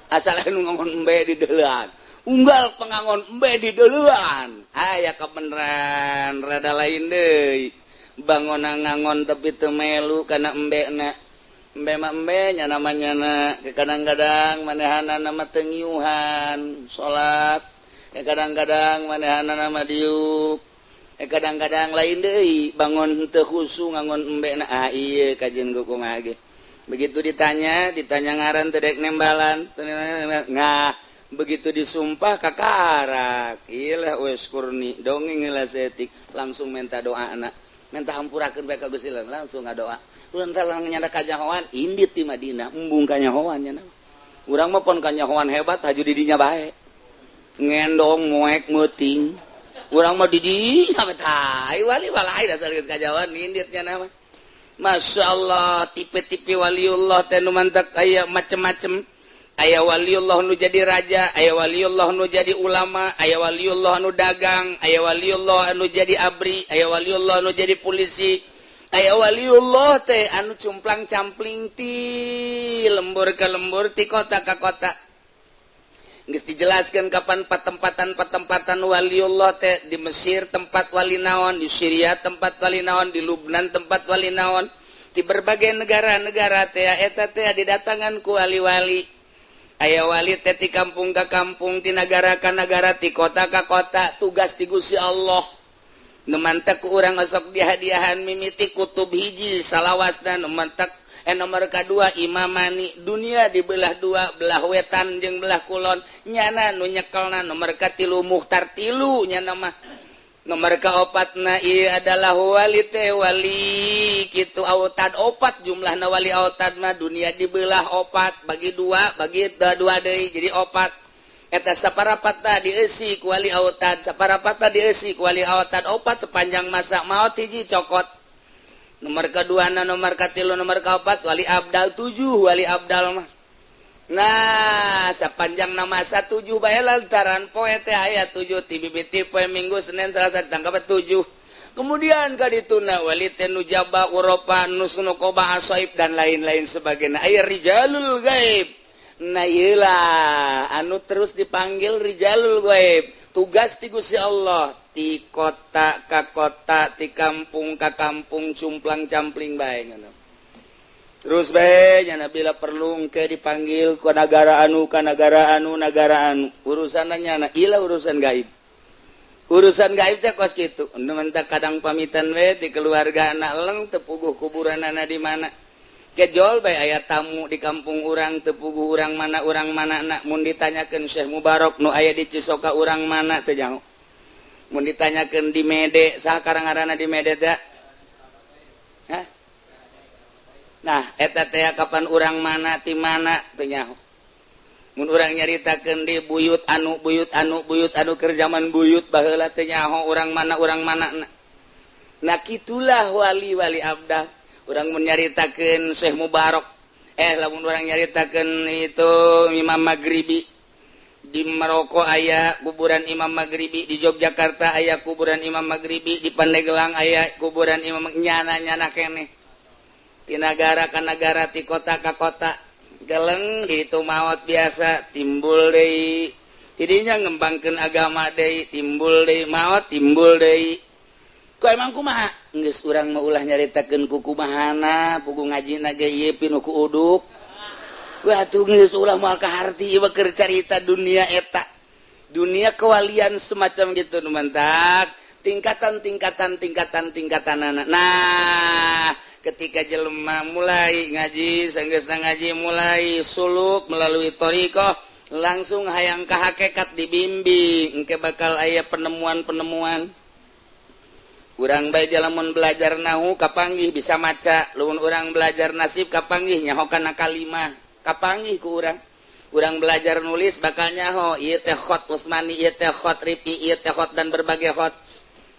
asal anu ngangon embe di deulean unggal pengangon embe di deulean aya kebenaran rada lain deui bangunan ngangon tapi teu melu kana embena embe mah embe nya namanya na kadang-kadang manehana nama teu ngiuhan salat kadang-kadang manehana nama diuk kadang-kadang lain deui bangun teu khusu ngangon embena ieu kajian ku kumaha ge begitu ditanya ngaran teu dek nembalan ngah begitu disumpah kakarak ieu lah Uwais Kurni dongeng heula setik langsung minta doana minta hampurakeun bae ka Gusti Allah langsung ngadoa urang teh nyanda kanyahoan indit di Madinah embung kanyahoan nya urang mah pon kanyahoan hebat haju di dinya bae ngendong moek meuting urang mah di dinya tai wali walai dasar geus kajawan inditnya nama Masya Allah tipe-tipe waliullah teh nu mantak aya macem-macem aya waliullah nu jadi raja aya waliullah nu jadi ulama aya waliullah nu dagang aya waliullah anu jadi abri aya waliullah nu jadi polisi aya waliullah teh anu cumplang-campling ti lembur ka lembur ti kota ka kota geus dijelaskeun kapan patempatan waliullah teh di Mesir tempat wali naon di Syria tempat wali naon di Lubnan tempat wali naon di berbagai negara-negara teh eta teh didatangan ku wali-wali aya wali teh ti kampung ka kampung ti nagara ka nagara ti kota ka kota tugas ti Gusti Allah nu mantek ku urang sok dihadiahan mimiti kutub hiji salawasna nu mantek nomor kedua imamani dunia dibelah dua belah wetan jeung belah kulon nyana nu nyekelna nomor katilu muhtar tilu nyana mah nomor kaopatna ieu adalah wali teh wali kitu autad opat jumlahna wali autad mah dunia dibelah opat bagi dua deui jadi opat eta saparapatna dieusi ku wali autad saparapatna dieusi ku wali autad opat sepanjang masa maot hiji cokot nomor kedua nomor katilu nomor kaopat wali abdal 7 wali abdal mah nah sepanjang masa 7 bae lantaran poe teh aya 7 ti bibiti poe Minggu Senin Selasa tanggal 7 kemudian ka dituna wali teh nu jaba Uropa nusnu qoba asaib dan lain-lain sebagainya aya rijalul gaib nah ieulah anu terus dipanggil rijalul gaib tugas ti Gusti Allah ti kota ka kota, ti kampung ka kampung, cumplang campling bae ngono. Terus bae nya bila perlu ke dipanggil ku negara anu ka negara anu urusannya ilah urusan gaib. Urusan gaib teh kos kitu. Nu mentak kadang pamitan we di keluarga anak leng teu puguh kuburanana di mana. Kejol bae aya tamu di kampung urang teu puguh urang mana nak mun ditanyakeun Syekh Mubarok nu aya di Cisoka urang mana teu nyaho. Mun ditanyakeun di Mede saha karangarana di Mede teh? Hah? Nah, eta teh kapan urang mana ti mana teu nyaho. Mun urang nyaritakeun di buyut anu keur zaman buyut baheula teu nyaho urang mana Nah, kitulah wali-wali abdah. Urang mun nyaritakeun Syekh Mubarok, lamun urang nyaritakeun itu Imam Maghribi. Di Maroko aya kuburan Imam Maghribi, di Yogyakarta aya kuburan Imam Maghribi, di Pandeglang aya kuburan Imam nyana keneh. Ti nagara ka nagara, ti kota ka kota. Geleng itu maot biasa timbul deui. Tidinya ngembangkeun agama deui, timbul deui maot, timbul deui. Ku emang kumaha? Geus urang mah ulah nyaritakeun ku kumahana, pugu ngajina ge ieu pinu ku uduk. Wah tuh geus ulah moal kaharti ieu keur carita dunia eta. Dunia kewalian semacam gitu nu mantak, tingkatan-tingkatanana. Nah, ketika jelema mulai ngaji, sanggeusna ngaji mulai suluk melalui thariqah, langsung hayang ka hakikat dibimbing, engke bakal aya penemuan-penemuan. Urang bae lamun belajar nahu kapanggih bisa maca, lamun urang belajar nasib kapanggih nyaho kana kalimah, kapanggih ku urang. Urang belajar nulis bakal nyaho ieu teh khot Usmani, ieu teh khot Rifi, ieu teh khot dan berbagai khot.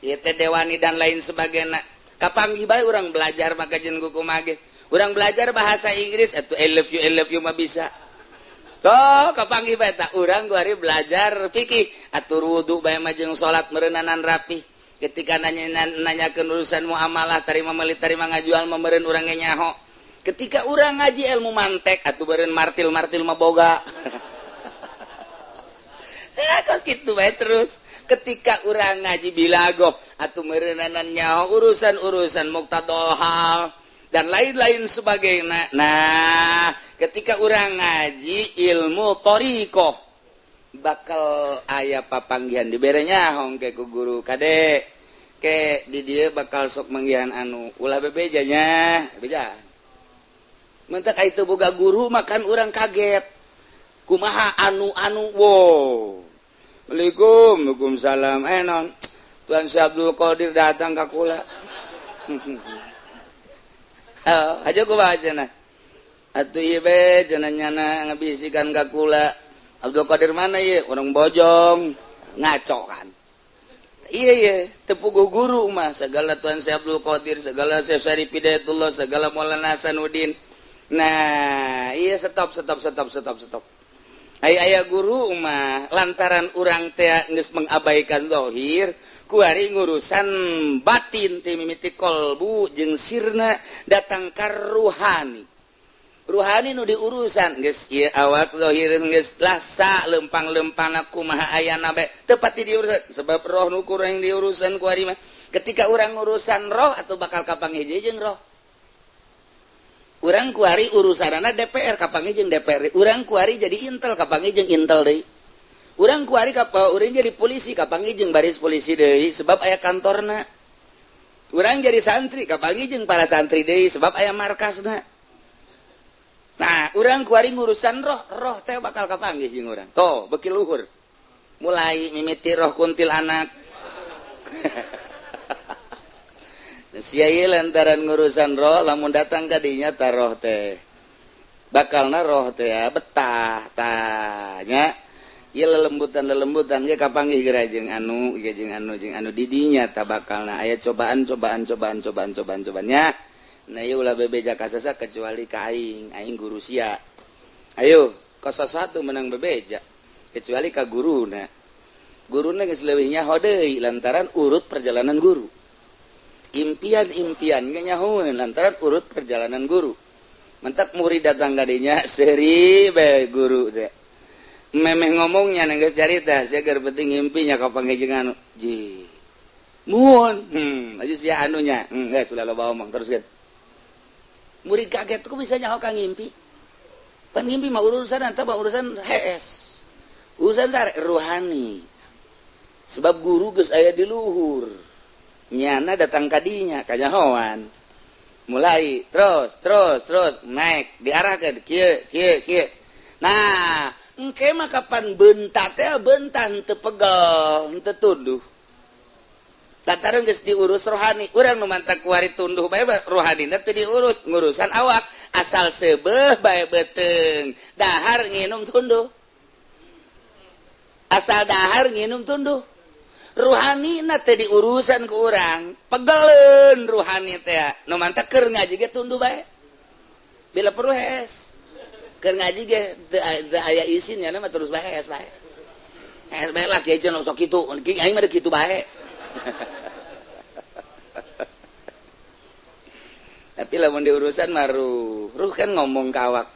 Ieu teh Dewani dan lain sebagainya. Kapanggih bae urang belajar maka jeung kuku mage. Urang belajar bahasa Inggris atuh I love you mah bisa. Toh kapanggih bae tah urang guari belajar fikih atuh wudu bae mah jeung salat meureunanan rapi. Ketika nanyakeun urusan muamalah tarima meuli tarima ngajual meureun urang ge nyaho. Ketika urang ngaji ilmu mantek atuh beureun martil mah boga. Kos kitu bae terus. Ketika urang ngaji bilagoh atuh meureunanan nyaho urusan-urusan muqtadal hal dan lain-lain sebagainya. Nah, ketika urang ngaji ilmu thariqah bakal aya papanggihan dibere nyaho ke ku guru kade ke di dieu bakal sok manggihan anu ulah bebejanya beja. Mentak itu boga guru makan urang kaget. Kumaha anu wow. Waalaikumsalam. Non. Tuan Syekh Abdul Qadir datang ka kula. Aja kumaha cenah. Atuh ieu be cenah nyana ngabisikan ka kula. Abdul Qadir mana ieu? Urang bojong. Ngaco kan. Iya, tepuguh guru mah segala Tuan Syekh Abdul Qadir, segala Syekh Syarif Hidayatullah, segala Maulana Hasanuddin. Nah, iya stop. Aya guru mah lantaran urang teh geus mengabaikan zahir, kuari ngurusan batin ti mimiti kolbu jeung sirna datang ka ruhani. Ruhani nu diurusan geus ieu awak zahir geus lasa lempang-lempana kumaha ayana bae teu pati diurusan sebab roh nu kurang diurusan kuari mah. Ketika urang urusan roh atuh bakal kapanggih jeung roh. Urang kuari urusanana DPR kapanggih jeung DPR. Urang kuari jadi intel kapanggih jeung intel deui. Urang kuari urang jadi polisi kapanggih jeung baris polisi deui sebab aya kantorna. Urang jadi santri kapanggih jeung para santri deui sebab aya markasna. Nah, urang kuari ngurusan roh teh bakal kapanggih jeung urang. Toh, beuki luhur. Mulai mimiti roh kuntil anak. Sia ieu lantaran ngurusan roh lamun datang ka dinya tah roh teh. Bakalna roh teh betah tanya. Ieu lelembutan ge kapanggih geura jeung anu di dinya tah bakalna aya cobaan nya. Nah ieu ulah bebeja ka sasa kecuali ka aing guru sia. Ayo, ka sasatu menang bebeja kecuali ka guruna. Guruna geus leuwih nyaho deui lantaran urut perjalanan guru. Impian ge nyahoeun lantaran urut perjalanan guru. Mentak murid datang ka dinya seri bae guru teh. memeh ngomongnya nenggeus carita seger penting ngimpinya kapanggih jeung anu ji muhun aja sia anunya geus ulah loba omong teruskeun murid kaget kok bisa nyaho ka ngimpi pan ngimpi mah urusan anta mah urusan HS urusan sare rohani sebab guru geus aya di luhur nyana datang kadinya kanyahoan mulai terus naik diarahkeun kieu nah engke mah kapan bentat teh bentan teu pegel teu tunduh tatareun geus diurus rohani urang nu mantak kuari tunduh bae rohanina teu diurus ngurusan awak asal seubeuh bae beuteung dahar nginum tunduh asal dahar nginum tunduh rohanina teh diurusan ku urang pegeleun rohani teh nu mantak keur ngaji ge tunduh bae bila perlu hes keur ngaji ge teu aya isinnya mah terus bae hes bae lah kieu cenah sok kitu aing mah kitu bae tapi lamun diurusan mah ruh kan ngomong ka awak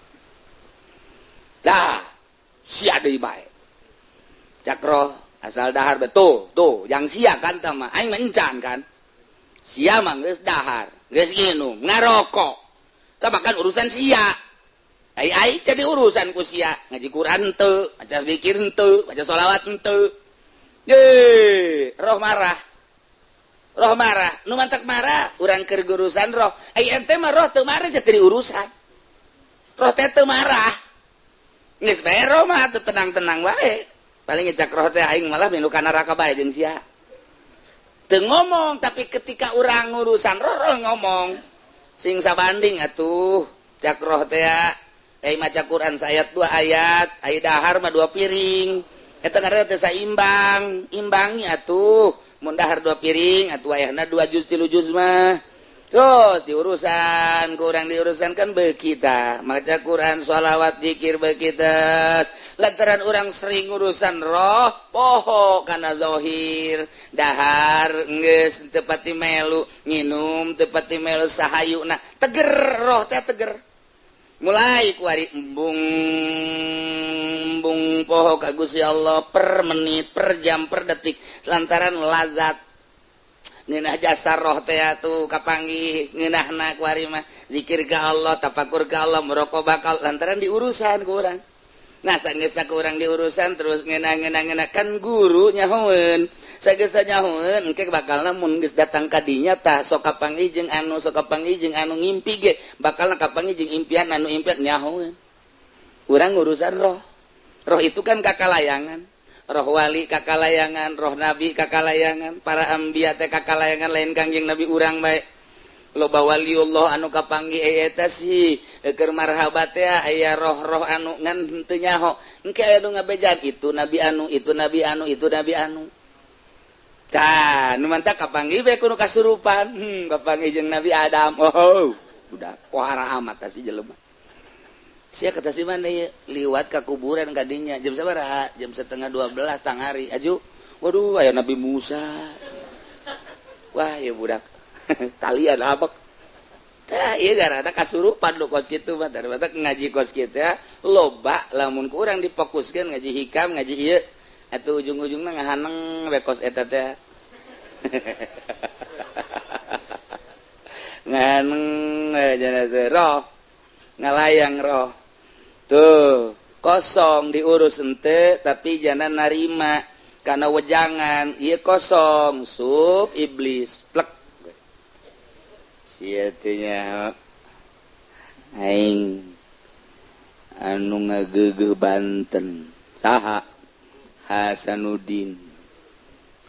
lah sia deui bae cakro asal dahar betul tuh yang sia kan tah mah aing mah encan kan sia mah geus dahar geus nginum ngarokok tah makan urusan sia ai jadi urusan ku sia ngaji Quran teu baca zikir teu baca sholawat teu roh marah nu mantak marah urang keur urusan roh ai ente mah roh teu marah jadi urusan roh teh teu marah geus bae roh mah teu tenang-tenang wae paling ngecak roh teh aing malah milu ka neraka bae jeung sia teu ngomong tapi ketika urang urusan roh ngomong sing sabanding atuh cak roh teh maca Quran sayat 2 ayat ai dahar mah 2 piring eta ngaranna teh saimbang imbangi atuh mun dahar 2 piring atuh ayahna 2 juz 3 juz mah terus diurusan kurang diurusan kan beu kita maca Quran sholawat zikir beu kita lantaran urang sering urusan roh poho kana zahir dahar geus teu pati melu nginum teu pati melu sahayuna teger roh teh teger mulai kuari embung poho ka Gusti Allah per menit per jam per detik lantaran lazat ngeunah jasa roh teh atuh kapanggih ngeunahna kuari mah zikir ka Allah tafakur ka Allah muraqabah ka lantaran diurusan ku urang nah sageusna ku urang diurusan terus ngeunah kan guru nyahoeun sageusna nyahoeun engke bakalna mun geus datang ka dinya tah sok kapanggih jeung anu ngimpi ge bakalna kapanggih jeung impian anu impian nyahoeun urang urusan roh itu kan kakalayangan roh wali kakalayangan roh nabi kakalayangan para anbiya teh kakalayangan lain kangjeng nabi urang bae loba waliullah anu kapanggih eta sih keur marhabat teh aya roh-roh anu ngan teu nyaho engke aya nu ngabejaan itu nabi anu tah nu mantap kapanggih bae kudu kasurupan kapanggih jeung nabi Adam udah pohara amat tah si jelema sia kata si mana ya liwat ka kuburan kadinya jam sabaraha jam 11:30 tang hari aju waduh aya nabi Musa wah ya budak talian apa tah ieu garana kasurupan lu kos kitu mah daripada ngaji kos kitu loba lamun ku urang difokuskeun ngaji hikam ngaji ieu atuh ujung-ujungna ngahaneng we kos eta teh nganeng aja teh roh ngalayang roh tuh kosong diurus ente tapi jangan narima karena wejangan ieu kosong sub iblis plek sia teh nya aing anu ngageugeuh Banten saha Hasanuddin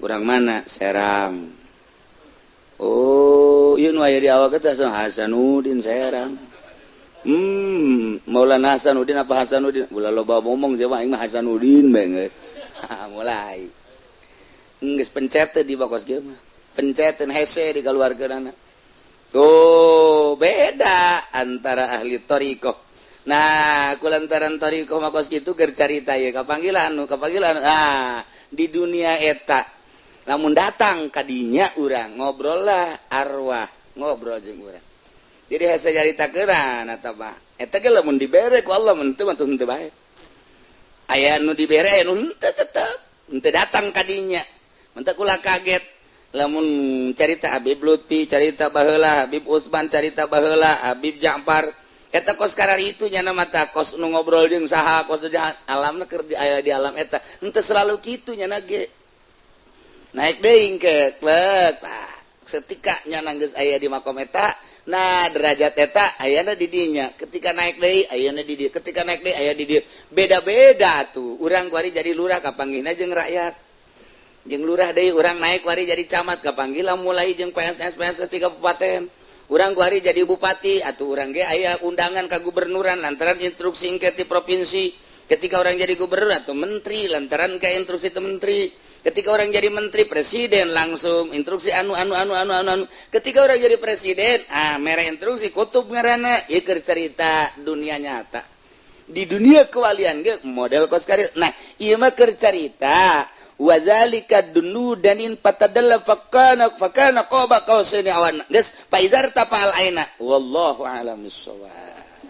urang mana Serang oh ieu nu aya di awak teh Hasanuddin Serang Maulana Hasanuddin apa Hasanuddin ulah loba ngomong siapa aing mah Hasanuddin bae mulai geus pencet teh di bakos ge mah pencetan hese di kaluargeunana tuh beda antara ahli thariqah nah kulantaran thariqah mah kos kitu keur carita ye kapanggilan di dunia eta lamun datang ka dinya urang ngobrol lah arwah ngobrol jeung urang jadi hese carita keuran eta mah eta ge lamun dibere ku Allah mun teu mah teu bae aya nu dibere nu tetep datang kadinya mentek ulah kaget lamun carita Habib Lutfi carita baheula Habib Usman carita baheula Habib Ja'far eta kos karari itu nyana mata kos nu ngobrol jeung saha kos alamna keur aya di alam eta henteu selalu kitu nyana ge naik deui ke klek setika nyana geus aya di makom eta nah derajat eta ayana di dinya ketika naik deui ayana di dieu ketika naik deui aya di dieu beda-beda tuh urang kuari jadi lurah kapanggihna jeung rakyat jeung lurah deui urang naik kuari jadi camat kapanggih mulai jeung PNS di kabupaten urang kuari jadi bupati atuh urang ge aya undangan ka gubernuran lantaran instruksi engke ti provinsi ketika orang jadi gubernur atau menteri lantaran ke instruksi ti menteri ketika orang jadi menteri presiden langsung instruksi anu ketika orang jadi presiden mere instruksi kutub ngaranna ieu keur cerita dunia nyata di dunia kewalian ge model kos karir nah ieu mah keur cerita wazalika dunudanin patadalla fakana qaba qausaini awan geus faizar tapal aina wallahu a'lam bissawab.